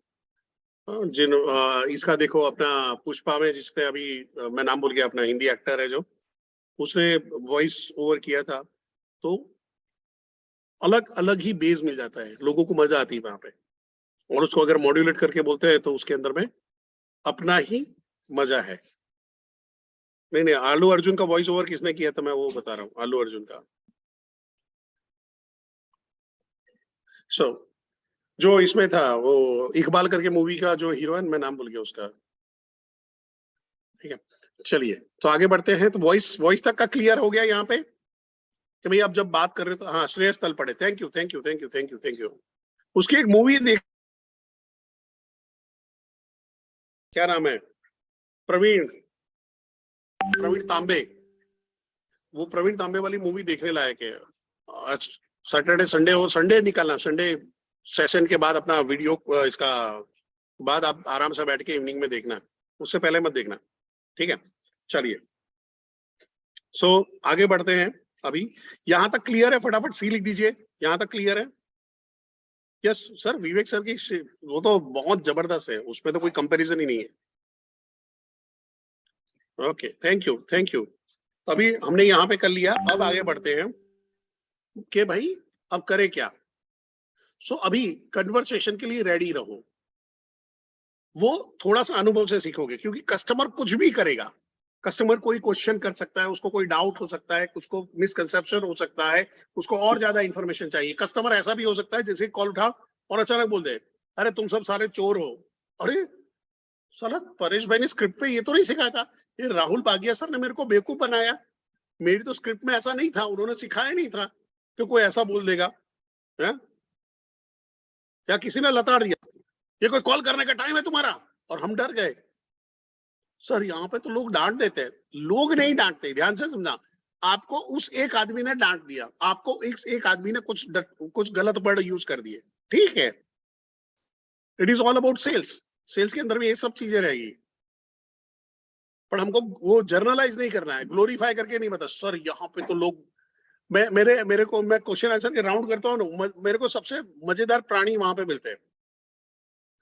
इसका देखो अपना पुष्पा में, जिसने अभी मैं नाम भूल गया, अपना हिंदी एक्टर है जो, उसने वॉइस ओवर किया था, तो अलग अलग ही बेस मिल जाता है, लोगों को मजा आती है वहां पे। और उसको अगर मॉड्यूलेट करके बोलते हैं तो उसके अंदर में अपना ही मजा है। नहीं नहीं, आलू अर्जुन का वॉइस ओवर किसने किया था, मैं वो बता रहा हूँ, आलू अर्जुन का। सो जो इसमें था वो इकबाल करके मूवी का जो हीरोइन, मैं नाम भूल गया उसका, ठीक है, चलिए तो आगे बढ़ते हैं। तो वॉइस तक का क्लियर हो गया यहाँ पे कि भाई अब जब बात कर रहे हो तो हाँ, Shreyas Talpade, thank you thank you thank you thank you thank you. उसकी एक मूवी देख, क्या नाम है, प्रवीण प्रवीण तांबे, वो प्रवीण तांबे वाली मूवी देखने लायक है। आज सैटरडे संडे हो, संडे निकालना, संडे सेशन के बाद अपना वीडियो इसका बाद आप आराम से बैठ के इवनिंग में देखना, उससे पहले मत देखना, ठीक है। चलिए सो आगे बढ़ते हैं। अभी यहां तक क्लियर है? फटाफट सी लिख दीजिए, यहां तक क्लियर है? यस सर, विवेक सर की वो तो बहुत जबरदस्त है, उसमें तो कोई कंपैरिजन ही नहीं है। Okay, thank you thank you. अभी हमने यहाँ पे कर लिया, अब आगे बढ़ते हैं कि भाई अब करें क्या। सो अभी कन्वर्सेशन के लिए रेडी रहो, वो थोड़ा सा अनुभव से सीखोगे, क्योंकि कस्टमर कुछ भी करेगा, कस्टमर कोई क्वेश्चन कर सकता है, उसको कोई डाउट हो सकता है, कुछ को मिसकंसेप्शन हो सकता है, उसको और ज्यादा इंफॉर्मेशन चाहिए। कस्टमर ऐसा भी हो सकता है जैसे कॉल उठा और अचानक बोल दे, अरे तुम सब सारे चोर हो। अरे साला परेश भाई ने स्क्रिप्ट पे ये तो नहीं सिखाया था, ये राहुल बागिया सर ने मेरे को बेवकूफ बनाया, मेरी तो स्क्रिप्ट में ऐसा नहीं था, उन्होंने सिखाया नहीं था कि कोई ऐसा बोल देगा है? या किसी ने लताड़ दिया, ये कोई कॉल करने का टाइम है तुम्हारा, और हम डर गए। सर यहाँ पे तो लोग डांट देते हैं, लोग नहीं डांटते, ध्यान से समझना। आपको उस एक आदमी ने डांट दिया, आपको एक आदमी ने कुछ गलत वर्ड यूज कर दिए, ठीक है, it is all about sales, sales के अंदर भी ये सब चीजें रहेगी, पर हमको वो जर्नलाइज नहीं करना है, ग्लोरीफाई करके नहीं बता। सर यहाँ पे तो लोग, मैं क्वेश्चन आंसर के राउंड करता हूँ ना, मेरे को सबसे मजेदार प्राणी वहां पे मिलते हैं।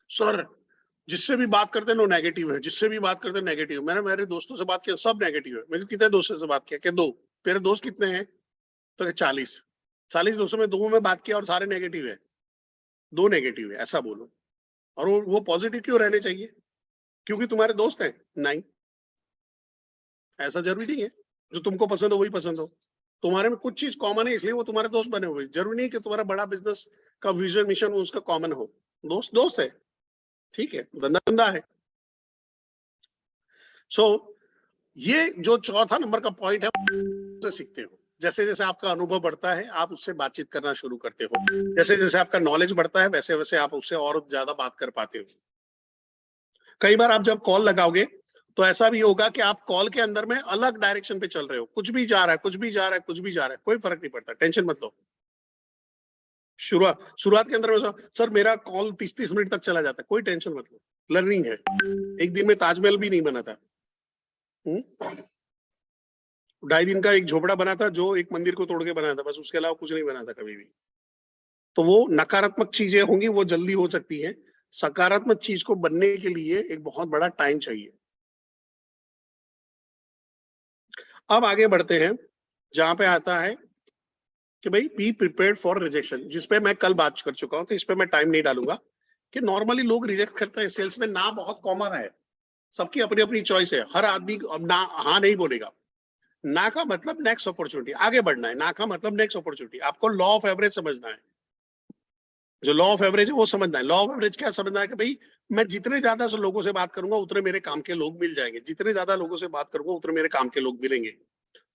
सर जिससे भी बात करते हैं नो नेगेटिव है, जिससे भी बात करते हैं नेगेटिव। मैंने मेरे दोस्तों से बात किया, सब नेगेटिव है। मैंने कितने दोस्तों से बात किया? कि दो। तेरे दोस्त कितने हैं? तो 40 दोस्तों में दो में बात किया और सारे नेगेटिव है, दो नेगेटिव है, ऐसा बोलो। और वो पॉजिटिव क्यों रहने चाहिए? क्योंकि तुम्हारे दोस्त हैं? नहीं, ऐसा जरूरी नहीं है जो तुमको पसंद हो वही पसंद हो। तुम्हारे में कुछ चीज कॉमन है इसलिए वो तुम्हारे दोस्त बने हुए, जरूरी नहीं कि तुम्हारा बड़ा बिजनेस का विजन मिशन उसका कॉमन हो। दोस्त दोस्त है, ठीक है, धंधा धंधा है। सो ये जो चौथा नंबर का पॉइंट है, उससे सीखते हो। जैसे जैसे आपका अनुभव बढ़ता है आप उससे बातचीत करना शुरू करते हो, जैसे जैसे आपका नॉलेज बढ़ता है वैसे वैसे आप उससे और ज्यादा बात कर पाते हो। कई बार आप जब कॉल लगाओगे तो ऐसा भी होगा कि आप कॉल के अंदर में अलग डायरेक्शन पे चल रहे हो, कुछ भी जा रहा है, कुछ भी जा रहा है, कुछ भी जा रहा है, कोई फर्क नहीं पड़ता, टेंशन मत लो। शुरुआत के अंदर में सर मेरा कॉल 30-30 मिनट तक चला जाता है, कोई टेंशन मत लो, लर्निंग है। एक दिन में ताजमहल भी नहीं बना था, 2.5 दिन का एक झोपड़ा बना था जो एक मंदिर को तोड़ के बनाया था, बस, उसके अलावा कुछ नहीं बना था कभी भी। तो वो नकारात्मक चीजें होंगी, वो जल्दी हो सकती है, सकारात्मक चीज को बनने के लिए एक बहुत बड़ा टाइम चाहिए। अब आगे बढ़ते हैं जहां पे आता है कि भाई बी प्रिपेयर्ड फॉर रिजेक्शन, जिसपे मैं कल बात कर चुका हूं, तो इस पे मैं टाइम नहीं डालूंगा। कि नॉर्मली लोग रिजेक्ट करते हैं सेल्स में, ना बहुत कॉमन है, सबकी अपनी अपनी चॉइस है, हर आदमी ना हाँ नहीं बोलेगा। ना का मतलब नेक्स्ट अपॉर्चुनिटी, आगे बढ़ना है, ना का मतलब नेक्स्ट अपॉर्चुनिटी। आपको लॉ ऑफ एवरेज समझना है, जो लॉ ऑफ एवरेज है वो समझना है। लॉ ऑफ एवरेज क्या समझना है कि भाई मैं जितने ज्यादा से लोगों से बात करूंगा उतने मेरे काम के लोग मिल जाएंगे, जितने ज्यादा लोगों से बात करूंगा उतने मेरे काम के लोग मिलेंगे।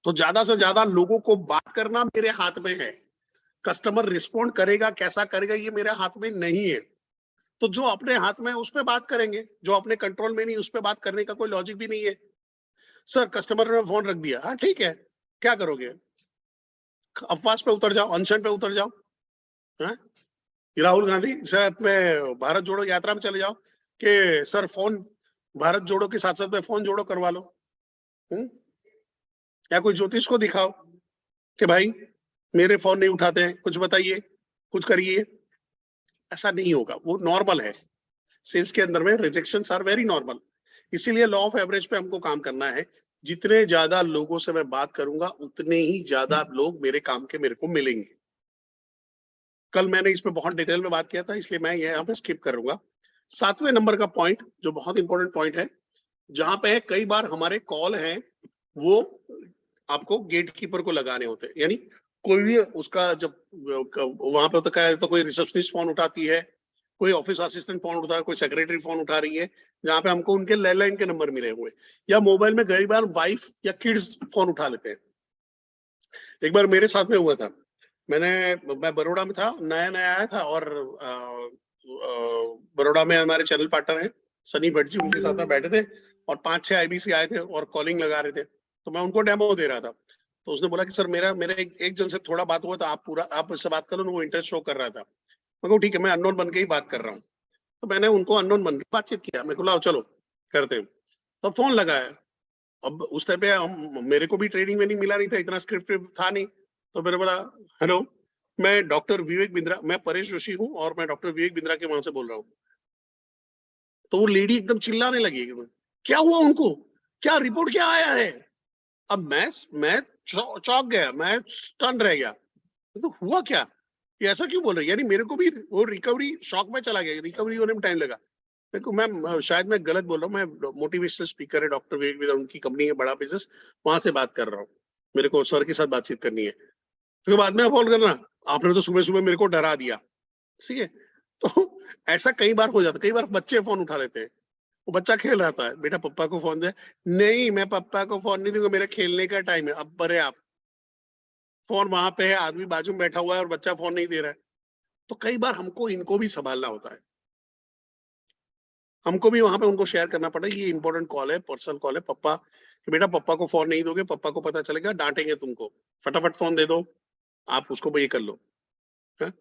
तो ज्यादा से ज्यादा लोगों को बात करना मेरे हाथ में है, कस्टमर रिस्पॉन्ड करेगा कैसा करेगा ये मेरे हाथ में नहीं है। तो जो अपने हाथ में है उस पर बात करेंगे, जो अपने कंट्रोल में नहीं उस पर बात करने का कोई लॉजिक भी नहीं है। सर कस्टमर ने फोन रख दिया, हाँ ठीक है, क्या करोगे? अफवाह पे उतर जाओ, अनशन पे उतर जाओ, हाँ? राहुल गांधी साथ में भारत जोड़ो यात्रा में चले जाओ कि सर फोन भारत जोड़ो के साथ साथ में फोन जोड़ो करवा लो, या कोई ज्योतिष को दिखाओ कि भाई मेरे फोन नहीं उठाते हैं, कुछ बताइए, कुछ करिए। ऐसा नहीं होगा, वो नॉर्मल है। सेल्स के अंदर में रिजेक्शंस आर वेरी नॉर्मल, इसीलिए लॉ ऑफ एवरेज पे हमको काम करना है। जितने ज्यादा लोगों से मैं बात करूंगा उतने ही ज्यादा लोग मेरे काम के मेरे को मिलेंगे। कल मैंने इस पे बहुत डिटेल में बात किया था, इसलिए मैं यहाँ पे स्किप करूंगा। 7वें नंबर का पॉइंट जो बहुत इंपॉर्टेंट पॉइंट है, जहां पे कई बार हमारे कॉल हैं वो आपको गेट कीपर को लगाने होते हैं, यानी कोई भी उसका जब वहां पे तो क्या है, तो कोई रिसेप्शनिस्ट फोन उठाती है कोई ऑफिस असिस्टेंट फोन उठा, कोई सेक्रेटरी फोन उठा रही है, जहाँ पे हमको उनके लैंडलाइन के नंबर मिले हुए, या मोबाइल में कई बार वाइफ या किड्स फोन उठा लेते हैं। एक बार मेरे साथ में हुआ था, मैं बड़ौदा में था, नया नया आया था, और बड़ौदा में हमारे चैनल पार्टनर हैं सनी भट्ट जी, उनके साथ में बैठे थे और 5-6 आईबीसी आए थे और कॉलिंग लगा रहे थे, तो मैं उनको डेमो दे रहा था। तो उसने बोला कि सर मेरा मेरा एक जन से थोड़ा बात हुआ था, आप उससे बात करो ना, वो इंटरेस्ट शो कर रहा था। मैं कहूँ ठीक है, मैं अननोन बन के ही बात कर रहा हूँ। तो मैंने उनको अननोन बन के बातचीत किया, मैं बोला चलो करते हैं। तो फोन लगाया। अब उस टाइम पे मेरे को भी ट्रेनिंग वेनिंग मिला नहीं था, इतना स्क्रिप्ट था नहीं। तो मैंने बोला हेलो, मैं डॉक्टर विवेक बिंद्रा, मैं परेश जोशी हूँ और मैं डॉक्टर विवेक बिंद्रा के वहां से बोल रहा हूँ। तो वो लेडी एकदम चिल्लाने लगी, क्या हुआ उनको, क्या रिपोर्ट क्या आया है। अब मैं चौंक गया, मैं स्टन रह गया। तो हुआ क्या, ये ऐसा क्यों बोल रहे, यानी मेरे को भी वो रिकवरी शॉक में चला गया, रिकवरी होने में टाइम लगा। देखो मैम, शायद मैं गलत बोल रहा हूँ, मैं मोटिवेशनल स्पीकर है डॉक्टर विवेक बिंद्रा, उनकी कंपनी है बड़ा बिजनेस, वहां से बात कर रहा हूँ, मेरे को सर के साथ बातचीत करनी है। तो बाद में फोन करना, आपने तो सुबह सुबह मेरे को डरा दिया। ठीक है। तो ऐसा कई बार हो जाता है, कई बार बच्चे फोन उठा लेते हैं, वो बच्चा खेल रहा था, बेटा पप्पा को फोन दे, नहीं मैं पप्पा को फोन नहीं दूंगा, मेरे खेलने का टाइम है। अब बड़े आप, फोन वहां पे है, आदमी बाजू में बैठा हुआ है और बच्चा फोन नहीं दे रहा है। तो कई बार हमको इनको भी संभालना होता है, हमको भी वहां पे उनको शेयर करना पड़ता है, ये इंपॉर्टेंट कॉल है, पर्सनल कॉल है, पप्पा कि बेटा पप्पा को फोन नहीं दोगे, पप्पा को पता चलेगा, डांटेंगे तुमको, फटाफट फोन दे दो, आप उसको ये कर लो। है?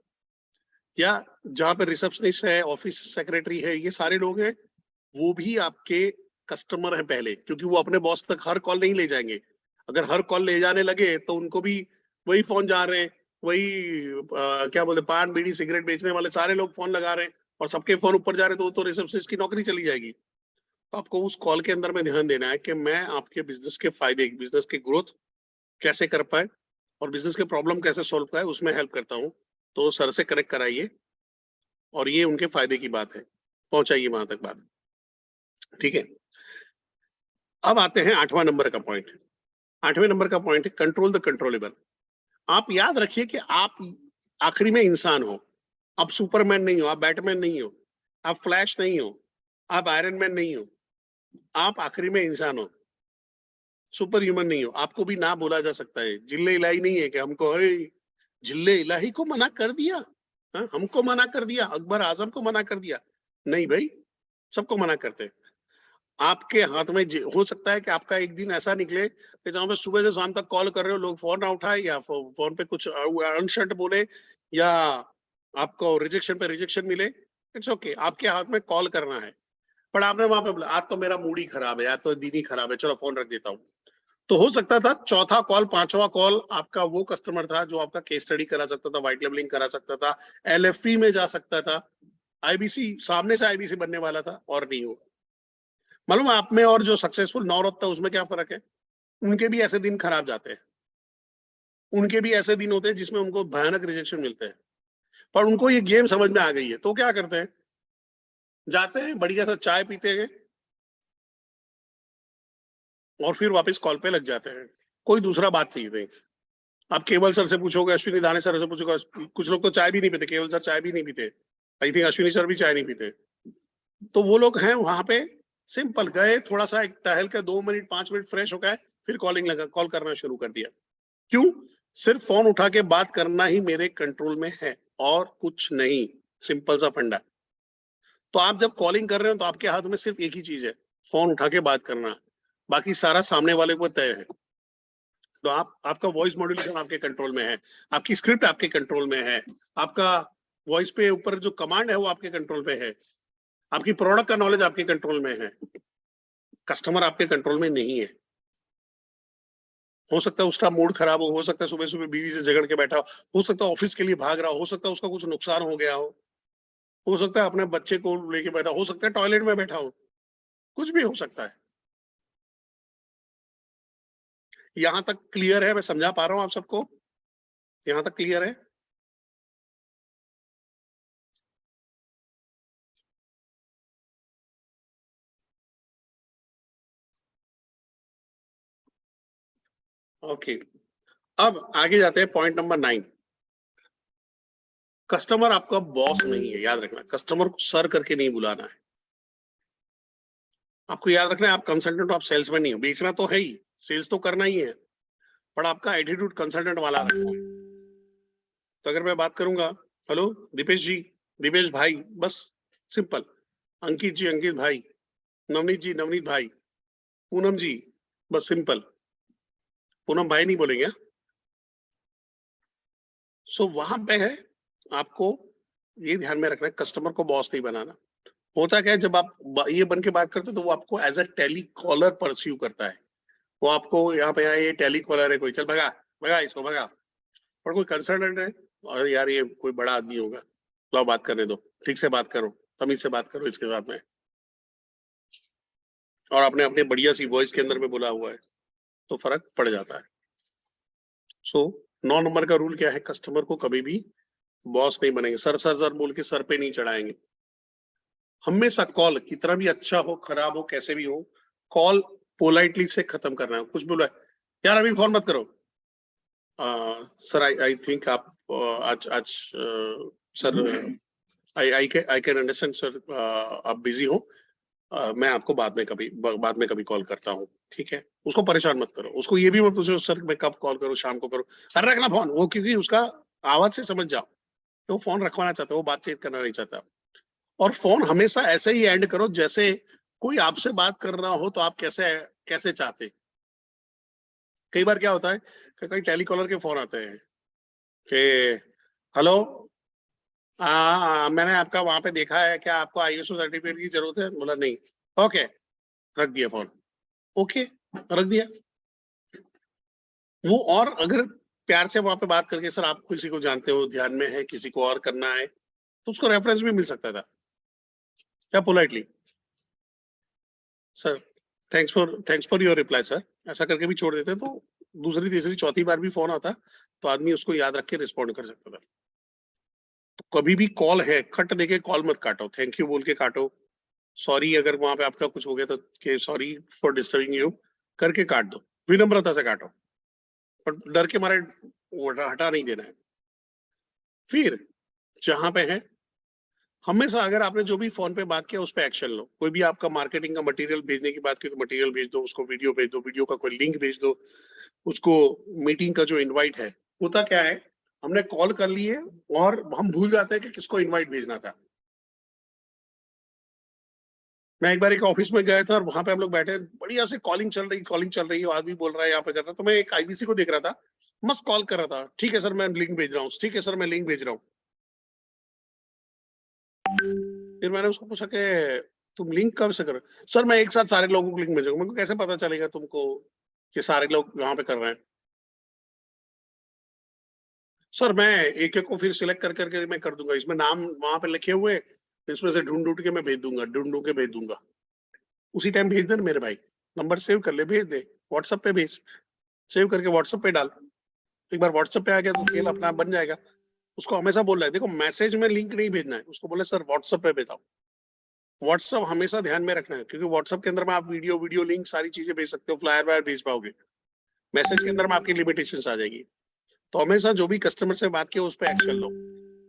या जहाँ पे रिसेप्शनिस्ट है, ऑफिस सेक्रेटरी है, ये सारे लोग हैं, वो भी आपके कस्टमर है पहले, क्योंकि वो अपने बॉस तक हर कॉल नहीं ले जाएंगे। अगर हर कॉल ले जाने लगे तो उनको भी वही फोन जा रहे हैं, वही क्या बोलते, पान बीड़ी सिगरेट बेचने वाले सारे लोग फोन लगा रहे हैं, और सबके फोन ऊपर जा रहे हैं, तो रिसेप्शनिस्ट की नौकरी चली जाएगी। तो आपको उस कॉल के अंदर में ध्यान देना है कि मैं आपके बिजनेस के फायदे, बिजनेस की ग्रोथ कैसे कर पाए और बिजनेस के प्रॉब्लम कैसे सॉल्व पाए, उसमें हेल्प करता हूँ। तो सर से कनेक्ट कराइए और ये उनके फायदे की बात है, पहुंचाइए वहां तक बात। ठीक है। अब आते हैं 8वां नंबर का पॉइंट। 8वें नंबर का पॉइंट है कंट्रोल द कंट्रोलेबल। आप याद रखिए कि आप आखिरी में इंसान हो, आप सुपरमैन नहीं हो, आप बैटमैन नहीं हो, आप फ्लैश नहीं हो, आप आयरन मैन नहीं हो, आप आखिरी में इंसान हो, सुपर ह्यूमन नहीं हो। आपको भी ना बोला जा सकता है, जिल्ले इलाही नहीं है कि हमको जिल्ले इलाही को मना कर दिया, हाँ, हमको मना कर दिया, अकबर आजम को मना कर दिया, नहीं भाई, सबको मना करते हैं। आपके हाथ में हो सकता है कि आपका एक दिन ऐसा निकले कि जहां पे सुबह से शाम तक कॉल कर रहे हो, लोग फोन ना उठाए, या फोन पे कुछ अनशर्ट बोले, या आपको रिजेक्शन पे रिजेक्शन मिले। इट्स ओके, आपके हाथ में कॉल करना है। पर आपने वहां पे बोला आज तो मेरा मूड ही खराब है, आज तो दिन ही खराब है, चलो फोन रख देता हूँ। तो हो सकता था चौथा कॉल, 5वां कॉल आपका वो कस्टमर था जो आपका केस स्टडी करा सकता था, व्हाइट लेबलिंग करा सकता था, एलएफपी में जा सकता था, आईबीसी, सामने से आईबीसी बनने वाला था, और नहीं हुआ। मालूम आप में और जो सक्सेसफुल नौरत्न है उसमें क्या फर्क है। उनके भी ऐसे दिन खराब जाते हैं, उनके भी ऐसे दिन होते हैं जिसमें उनको भयानक रिजेक्शन मिलते हैं, पर उनको ये गेम समझ में आ गई है, तो क्या करते हैं, जाते हैं बढ़िया सा चाय पीते हैं और फिर वापस कॉल पे लग जाते हैं, कोई दूसरा बात नहीं है। आप केवल सर से पूछोगे, अश्विनी दाने सर से पूछोगे, कुछ लोग तो चाय भी नहीं पीते, केवल सर चाय भी नहीं पीते, आई थिंक अश्विनी सर भी चाय नहीं पीते। तो वो लोग हैं वहां पे, सिंपल गए, थोड़ा सा एक टहल के 2 मिनट 5 मिनट फ्रेश हो गए, फिर कॉल करना शुरू कर दिया। क्यों, सिर्फ फोन उठा के बात करना ही मेरे कंट्रोल में है और कुछ नहीं, सिंपल सा फंडा। तो आप जब कॉलिंग कर रहे हो तो आपके हाथ में सिर्फ एक ही चीज है, फोन उठा के बात करना, बाकी सारा सामने वाले को तय है। तो आपका वॉइस मॉड्यूलेशन आपके कंट्रोल में है, आपकी स्क्रिप्ट आपके कंट्रोल में है, आपका वॉइस पे ऊपर जो कमांड है वो आपके कंट्रोल पे है, आपकी प्रोडक्ट का नॉलेज आपके कंट्रोल में है, कस्टमर आपके कंट्रोल में नहीं है। हो सकता है उसका मूड खराब हो सकता है सुबह सुबह बीवी से झगड़ के बैठा हो सकता है ऑफिस के लिए भाग रहा हो सकता है उसका कुछ नुकसान हो गया हो सकता है अपने बच्चे को लेके बैठा हो सकता है टॉयलेट में बैठा हो, कुछ भी हो सकता है। यहां तक क्लियर है, मैं समझा पा रहा हूं आप सबको, यहां तक क्लियर है। ओके। अब आगे जाते हैं पॉइंट नंबर 9। कस्टमर आपका बॉस नहीं है, याद रखना। कस्टमर को सर करके नहीं बुलाना है। आपको याद रखना है, आप कंसल्टेंट, आप सेल्समैन नहीं हो। बेचना तो है ही, सेल्स तो करना ही है, पर आपका एटीट्यूड कंसल्टेंट वाला रखना है। तो अगर मैं बात करूंगा, हेलो दीपेश जी, दीपेश भाई, बस सिंपल। अंकित जी, अंकित भाई। नवनीत जी, नवनीत भाई। पूनम जी, बस सिंपल। पूनम भाई नहीं बोलेंगे। सो वहां पे है, आपको ये ध्यान में रखना है, कस्टमर को बॉस नहीं बनाना। होता क्या है, जब आप ये बन के बात करते हो तो वो आपको as a telecaller pursue करता है। वो आपको यहाँ पे ये टेली कॉलर है, कोई चल भगा भगा इसको भगा। और कोई कंसल्टेंट है, और यार ये कोई बड़ा आदमी होगा, लो बात करने दो, ठीक से बात करो, तमीज से बात करो इसके साथ में, और आपने अपने बढ़िया सी वॉइस के अंदर में बोला हुआ है, तो फर्क पड़ जाता है। सो 9 नंबर का रूल क्या है, कस्टमर को कभी भी बॉस नहीं बनेंगे, सर सर सर बोल के सर पे नहीं चढ़ाएंगे। हमेशा कॉल कितना भी अच्छा हो, खराब हो, कैसे भी हो, कॉल पोलाइटली से खत्म करना है। कुछ बोला यार अभी फोन मत करो, सर आई थिंक आप आज आज sir I can understand sir, आप बिजी हो, मैं आपको बाद में कभी कॉल करता हूँ, ठीक है। उसको परेशान मत करो, उसको ये भी मत पूछो सर मैं कब कॉल करूँ, शाम को करो, अरे रखना फोन वो, क्योंकि उसका आवाज से समझ जाओ कि वो फोन रखवाना चाहता है, वो बातचीत करना नहीं चाहता। और फोन हमेशा ऐसे ही एंड करो जैसे कोई आपसे बात कर रहा हो तो आप कैसे कैसे चाहते। कई बार क्या होता है कि कई टेलीकॉलर के फोन आते हैं कि हेलो, मैंने आपका वहां पे देखा है, क्या आपको आईएसओ सर्टिफिकेट की जरूरत है? बोला नहीं, ओके, रख दिया फोन, ओके रख दिया। वो और अगर प्यार से वहां पे बात करके सर आप किसी को जानते हो, ध्यान में है, किसी को और करना है, तो उसको रेफरेंस भी मिल सकता था, क्या politely, sir thanks for your reply sir, ऐसा करके भी छोड़ देते, तो दूसरी तीसरी चौथी बार भी फोन आता तो आदमी उसको याद रख के रिस्पॉन्ड कर सकता था। तो कभी भी कॉल है, खट देके कॉल मत काटो, थैंक यू बोल के काटो, सॉरी अगर वहां पे आपका कुछ हो गया तो कि सॉरी फॉर डिस्टर्बिंग यू करके काट दो, विनम्रता से काटो, पर डर के मारे हटा नहीं देना है। फिर जहां पे है, हमेशा अगर आपने जो भी फोन पे बात किया उस पर एक्शन लो। कोई भी आपका मार्केटिंग का मटेरियल भेजने की बात की तो मटेरियल भेज दो, उसको वीडियो भेज दो, वीडियो का कोई लिंक भेज दो, उसको मीटिंग का जो इनवाइट है। होता क्या है, हमने कॉल कर ली है और हम भूल जाते हैं कि किसको इनवाइट भेजना था। मैं एक बार एक ऑफिस में गया था और वहां पे हम लोग बैठे, बढ़िया से कॉलिंग चल रही है, आदमी बोल रहा है यहाँ पे कर रहा है, तो मैं एक आईबीसी को देख रहा था, मस्त कॉल कर रहा था, ठीक है सर मैं लिंक भेज रहा हूँ, ठीक है सर मैं लिंक भेज रहा हूँ। फिर मैंने उसको पूछा कि तुम लिंक कब से करो? सर मैं एक साथ सारे लोगों को लिंक भेजूंगा। मेरे को कैसे पता चलेगा तुमको कि सारे लोग वहां पे कर रहे हैं? सर मैं एक एक को फिर सिलेक्ट कर करके मैं कर दूंगा, इसमें नाम वहां पे लिखे हुए, इसमें से ढूंढ ढूंढ के मैं भेज दूंगा, ढूंढ ढूंढ के भेज दूंगा। उसी टाइम भेज देना मेरे भाई, नंबर सेव कर ले, भेज दे, व्हाट्सएप पे भेज, सेव करके व्हाट्सएप पे डाल। एक बार व्हाट्सएप पे आ गया तो खेल अपना बन जाएगा। उसको हमेशा बोल रहा है, देखो मैसेज में लिंक नहीं भेजना है, उसको बोले सर व्हाट्सएप पे भेजाओ। व्हाट्सएप हमेशा ध्यान में रखना है, क्योंकि व्हाट्सएप के अंदर में आप वीडियो वीडियो लिंक सारी चीजें भेज सकते हो, फ्लायर वायर भेज पाओगे। मैसेज के अंदर में आपकी लिमिटेशंस आ जाएगी। तो हमेशा जो भी कस्टमर से बात किया उस पर एक्शन लो।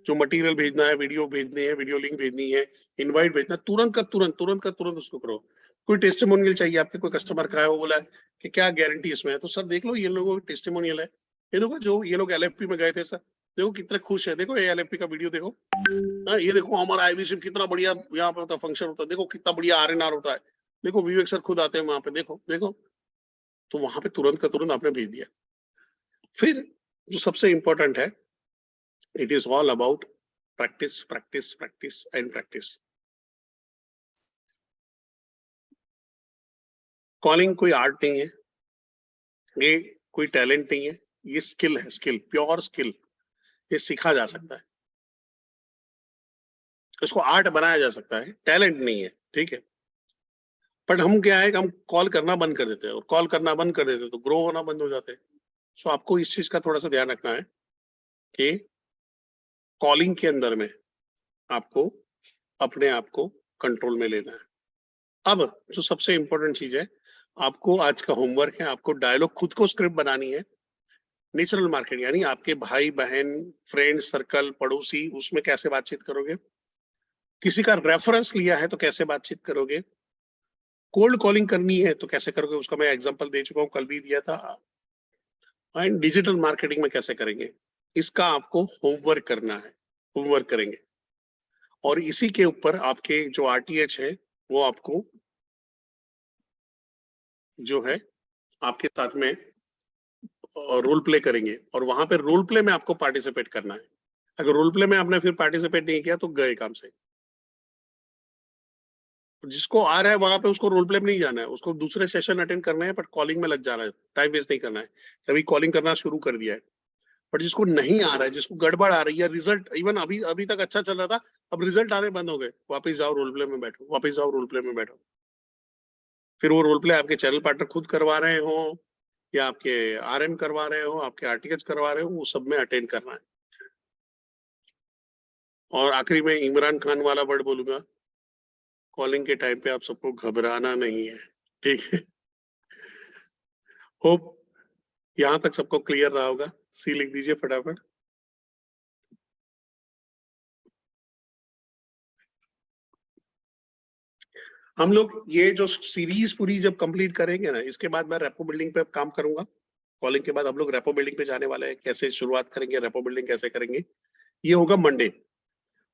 जो मटेरियल भेजना है, वीडियो भेजनी है, वीडियो लिंक भेजनी है, इनवाइट भेजना, तुरंत का तुरंत उसको करो। कोई टेस्टिमोनियल चाहिए आपके, कोई कस्टमर का है, वो बोला कि क्या गारंटी इसमें है, तो सर देख लो ये लोगों का टेस्टिमोनियल है, ये देखो जो ये लोग एलएफपी में गए थे सर, देखो कितने खुश है, देखो ये एलएफपी का वीडियो देखो, ये देखो हमारा आईबीसी कितना बढ़िया यहाँ पे होता फंक्शन होता है, देखो कितना बढ़िया आरएनआर होता है, देखो विवेक सर खुद आते हैं वहां पे, देखो देखो। तो वहां पे तुरंत का तुरंत आपने भेज दिया। फिर जो सबसे इंपॉर्टेंट है, it is all about practice practice practice and practice. Calling कोई आर्ट नहीं है, ये कोई टैलेंट नहीं है, ये स्किल है, स्किल, प्योर स्किल। ये सीखा जा सकता है, इसको आर्ट बनाया जा सकता है, टैलेंट नहीं है, ठीक है। बट हम क्या है कि हम कॉल करना बंद कर देते हैं, और कॉल करना बंद कर देते हैं तो ग्रो होना बंद हो जाते हैं। सो आपको इस चीज का थोड़ा सा ध्यान रखना है कि कॉलिंग के अंदर में आपको अपने आप को कंट्रोल में लेना है। अब जो सबसे इंपॉर्टेंट चीज है, आपको आज का होमवर्क है, आपको डायलॉग खुद को स्क्रिप्ट बनानी है। नेचुरल मार्केटिंग यानी आपके भाई बहन, फ्रेंड सर्कल, पड़ोसी, उसमें कैसे बातचीत करोगे, किसी का रेफरेंस लिया है तो कैसे बातचीत करोगे, कोल्ड कॉलिंग करनी है तो कैसे करोगे, उसका मैं एग्जांपल दे चुका हूं, कल भी दिया था। एंड डिजिटल मार्केटिंग में कैसे करेंगे, इसका आपको होमवर्क करना है, होमवर्क करेंगे। और इसी के ऊपर आपके जो आरटीएच है वो आपको जो है आपके साथ में रोल प्ले करेंगे, और वहां पे रोल प्ले में आपको पार्टिसिपेट करना है। अगर रोल प्ले में आपने फिर पार्टिसिपेट नहीं किया तो गए काम से। जिसको आ रहा है वहां पे उसको रोल प्ले में नहीं जाना है, उसको दूसरे सेशन अटेंड करना है, बट कॉलिंग में लग जाना है, टाइम वेस्ट नहीं करना है। अभी कॉलिंग करना शुरू कर दिया है, बट जिसको नहीं आ रहा है, जिसको गड़बड़ आ रही है, रिजल्ट इवन अभी अभी तक अच्छा चल रहा था, अब रिजल्ट आने बंद हो गए, वापस जाओ रोल प्ले में बैठो, वापस जाओ रोल प्ले में बैठो। फिर वो रोल प्ले आपके चैनल पार्टनर खुद करवा रहे हो या आपके आरएम करवा रहे हो, आपके आरटीएच करवा रहे हो, वो सब में अटेंड करना है। और आखिरी में इमरान खान वाला वर्ड बोलूंगा, कॉलिंग के टाइम पे आप सबको घबराना नहीं है, ठीक है। होप यहां तक सबको क्लियर रहा होगा। सी लिख दीजिए फटाफट। हम लोग ये जो सीरीज पूरी जब कंप्लीट करेंगे ना, इसके बाद मैं रेपो बिल्डिंग पे काम करूंगा। कॉलिंग के बाद हम लोग रेपो बिल्डिंग पे जाने वाले हैं, कैसे शुरुआत करेंगे, रेपो बिल्डिंग कैसे करेंगे, ये होगा मंडे।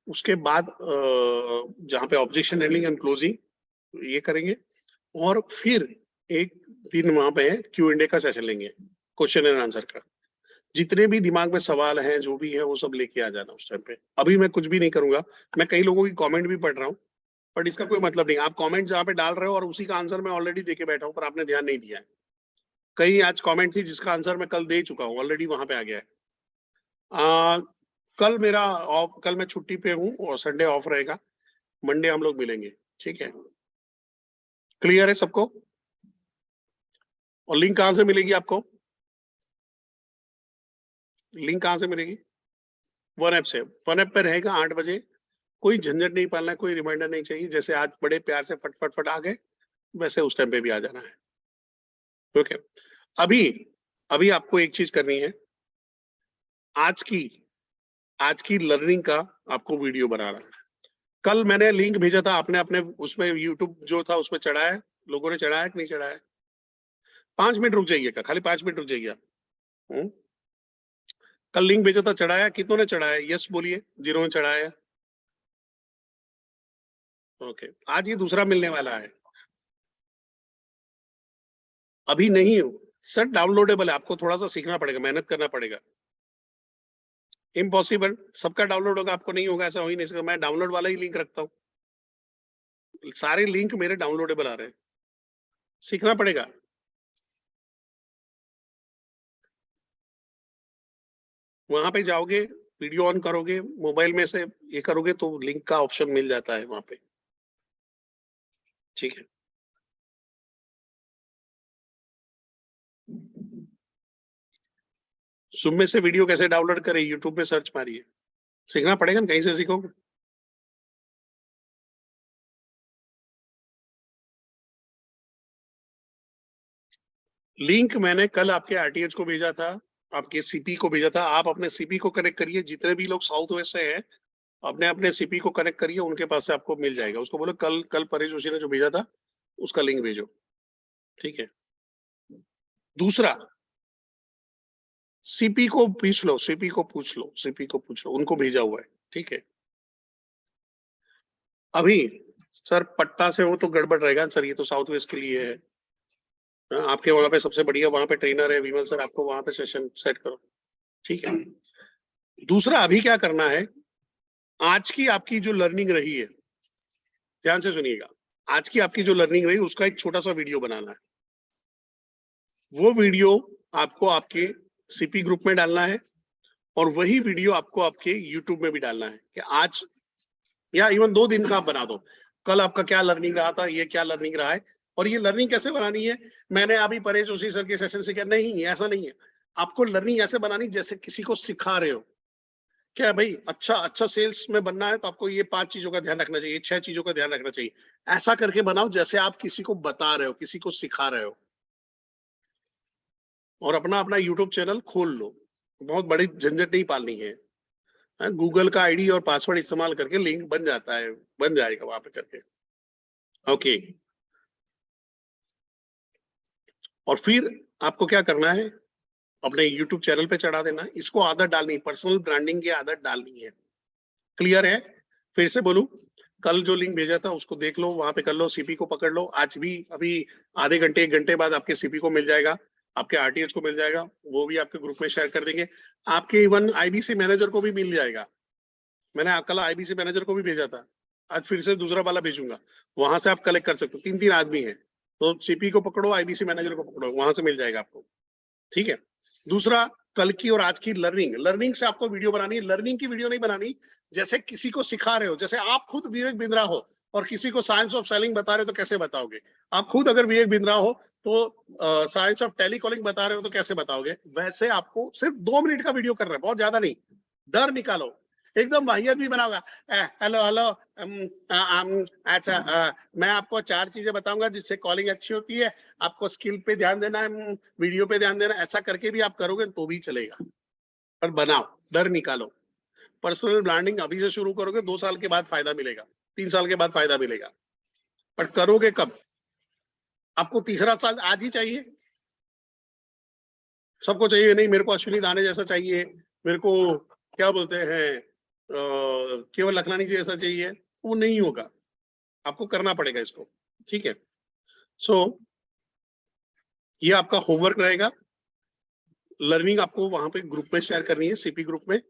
उसके बाद जहां पे ऑब्जेक्शन हैंडलिंग एंड क्लोजिंग ये करेंगे, और फिर एक दिन वहां पे क्यू एंड ए का सेशन लेंगे, क्वेश्चन एंड आंसर का। जितने भी दिमाग में सवाल हैं, जो भी है, वो सब लेके आ जाना उस टाइम पे। अभी मैं कुछ भी नहीं करूंगा, मैं कई लोगों की कमेंट भी पढ़ रहा हूँ, बट इसका कोई मतलब नहीं। आप कमेंट जहाँ पे डाल रहे हो और उसी का आंसर मैं ऑलरेडी देके बैठा हूँ, पर आपने ध्यान नहीं दिया है। कई आज कमेंट थी जिसका आंसर मैं कल दे चुका हूँ, ऑलरेडी वहां पे आ गया है। कल मेरा ऑफ, कल मैं छुट्टी पे हूँ और संडे ऑफ रहेगा। मंडे हम लोग मिलेंगे, ठीक है। क्लियर है सबको? और लिंक कहाँ से मिलेगी आपको? लिंक कहाँ से मिलेगी? वन ऐप से। वन ऐप पे रहेगा 8 बजे। कोई झंझट नहीं पालना है, कोई रिमाइंडर नहीं चाहिए। जैसे आज बड़े प्यार से फट फट फट आ गए, वैसे उस टाइम पे भी आ जाना है, ओके। अभी अभी आपको एक चीज करनी है, आज की लर्निंग का आपको वीडियो बनाना है। कल मैंने लिंक भेजा था, आपने अपने उसमें यूट्यूब जो था उसमें चढ़ाया, लोगों ने चढ़ाया कि नहीं चढ़ाया? 5 मिनट रुक जाइएगा, खाली 5 मिनट रुक जाइएगा। कल लिंक भेजा था, चढ़ाया? कितनों ने चढ़ाया? यस बोलिए जिन्होंने चढ़ाया। ओके, आज ये दूसरा मिलने वाला है। अभी नहीं हो सर, डाउनलोडेबल है, आपको थोड़ा सा सीखना पड़ेगा, मेहनत करना पड़ेगा। इम्पॉसिबल, सबका डाउनलोड होगा, आपको नहीं होगा, ऐसा हो ही नहीं सकता। मैं डाउनलोड वाला ही लिंक रखता हूँ, सारे लिंक मेरे डाउनलोडेबल आ रहे हैं, सीखना पड़ेगा। वहां पे जाओगे, वीडियो ऑन करोगे, मोबाइल में से ये करोगे तो लिंक का ऑप्शन मिल जाता है वहां पे, ठीक है। Zoom में से वीडियो कैसे डाउनलोड करें? यूट्यूब में सर्च मारिए, सीखना पड़ेगा ना, कहीं से सीखोगे। लिंक मैंने कल आपके आरटीएच को भेजा था, आपके सीपी को भेजा था। आप अपने सीपी को कनेक्ट करिए, जितने भी लोग साउथ वेस्ट से हैं अपने अपने सीपी को कनेक्ट करिए, उनके पास से आपको मिल जाएगा। उसको बोलो कल कल परेश जोशी ने जो भेजा था उसका लिंक भेजो, ठीक है। दूसरा, सीपी को पूछ लो, सीपी को पूछ लो, सीपी को पूछ लो, उनको भेजा हुआ है, ठीक है। अभी सर पट्टा से हो तो गड़बड़ रहेगा सर, ये तो साउथ वेस्ट के लिए है। आपके वहां पे सबसे बढ़िया वहां पे ट्रेनर है विमल सर, आपको वहां पे सेशन सेट करो, ठीक है। दूसरा, अभी क्या करना है, आज की आपकी जो लर्निंग रही है, ध्यान से सुनिएगा, आज की आपकी जो लर्निंग रही उसका एक छोटा सा वीडियो बनाना है। वो वीडियो आपको आपके सीपी ग्रुप में डालना है, और वही वीडियो आपको आपके यूट्यूब में भी डालना है कि आज या इवन 2 दिन का आप बना दो। कल आपका क्या लर्निंग रहा था, ये क्या लर्निंग रहा है, और ये लर्निंग कैसे बनानी है। मैंने अभी परेश जोशी सर के सेशन से किया, नहीं ऐसा नहीं है। आपको लर्निंग ऐसे बनानी जैसे किसी को सिखा रहे हो। क्या है भाई, अच्छा सेल्स में बनना है तो आपको ये 5 चीजों का ध्यान रखना चाहिए, 6 चीजों का ध्यान रखना चाहिए। ऐसा करके बनाओ जैसे आप किसी को बता रहे हो, किसी को सिखा रहे हो। और अपना अपना यूट्यूब चैनल खोल लो, बहुत बड़ी झंझट नहीं पालनी है। गूगल का आईडी और पासवर्ड इस्तेमाल करके लिंक बन जाता है, बन जाएगा वहां पे करके। ओके, और फिर आपको क्या करना है, अपने यूट्यूब चैनल पे चढ़ा देना। इसको आदत डालनी, पर्सनल ब्रांडिंग की आदत डालनी है। क्लियर है? फिर से बोलूं, कल जो लिंक भेजा था उसको देख लो, वहां पे कर लो, सीपी को पकड़ लो। आज भी अभी आधे घंटे 1 घंटे बाद आपके सीपी को मिल जाएगा, आपके आरटीएच को मिल जाएगा, वो भी आपके ग्रुप में शेयर कर देंगे। आपके इवन आईबीसी मैनेजर को भी मिल जाएगा। मैंने कल आईबीसी मैनेजर को भी भेजा था, आज फिर से दूसरा वाला भेजूंगा, वहां से आप कलेक्ट कर सकते हो। 3-3 आदमी है, तो सीपी को पकड़ो, आईबीसी मैनेजर को पकड़ो, वहां से मिल जाएगा आपको। ठीक है। दूसरा, कल की और आज की लर्निंग से आपको वीडियो बनानी है। लर्निंग की वीडियो नहीं बनानी जैसे किसी को सिखा रहे हो। जैसे आप खुद विवेक बिंद्रा हो और किसी को साइंस ऑफ सेलिंग बता रहे हो तो कैसे बताओगे? आप खुद अगर विवेक बिंद्रा हो तो साइंस ऑफ टेलीकॉलिंग बता रहे हो तो कैसे बताओगे? वैसे आपको सिर्फ 2 मिनट का वीडियो करना है, बहुत ज्यादा नहीं। डर निकालो, एकदम वाहियत भी बनाओगा। हेलो हेलो, अच्छा, मैं आपको 4 चीजें बताऊंगा जिससे कॉलिंग अच्छी होती है, आपको स्किल पे ध्यान देना है, वीडियो पे ध्यान देना है। ऐसा करके भी आप करोगे तो भी चलेगा, पर बनाओ, डर निकालो। पर्सनल ब्रांडिंग अभी से शुरू करोगे, 2 साल के बाद फायदा मिलेगा, 3 साल के बाद फायदा मिलेगा, पर करोगे कब? आपको तीसरा साल आज ही चाहिए? सबको चाहिए नहीं, मेरे को अश्विनी दाने जैसा चाहिए, मेरे को क्या बोलते हैं केवल लखनानी जी जैसा चाहिए, वो नहीं होगा। आपको करना पड़ेगा इसको। ठीक है। सो ये आपका होमवर्क रहेगा। लर्निंग आपको वहां पे ग्रुप में शेयर करनी है, सीपी ग्रुप में,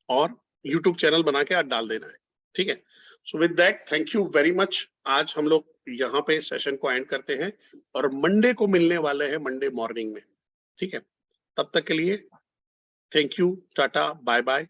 और यूट्यूब चैनल बना के आज डाल देना है। ठीक है। So with that, thank you very much. आज हम लोग यहाँ पे सेशन को एंड करते हैं और मंडे को मिलने वाले हैं, मंडे मॉर्निंग में। ठीक है। तब तक के लिए thank you, tata, bye bye.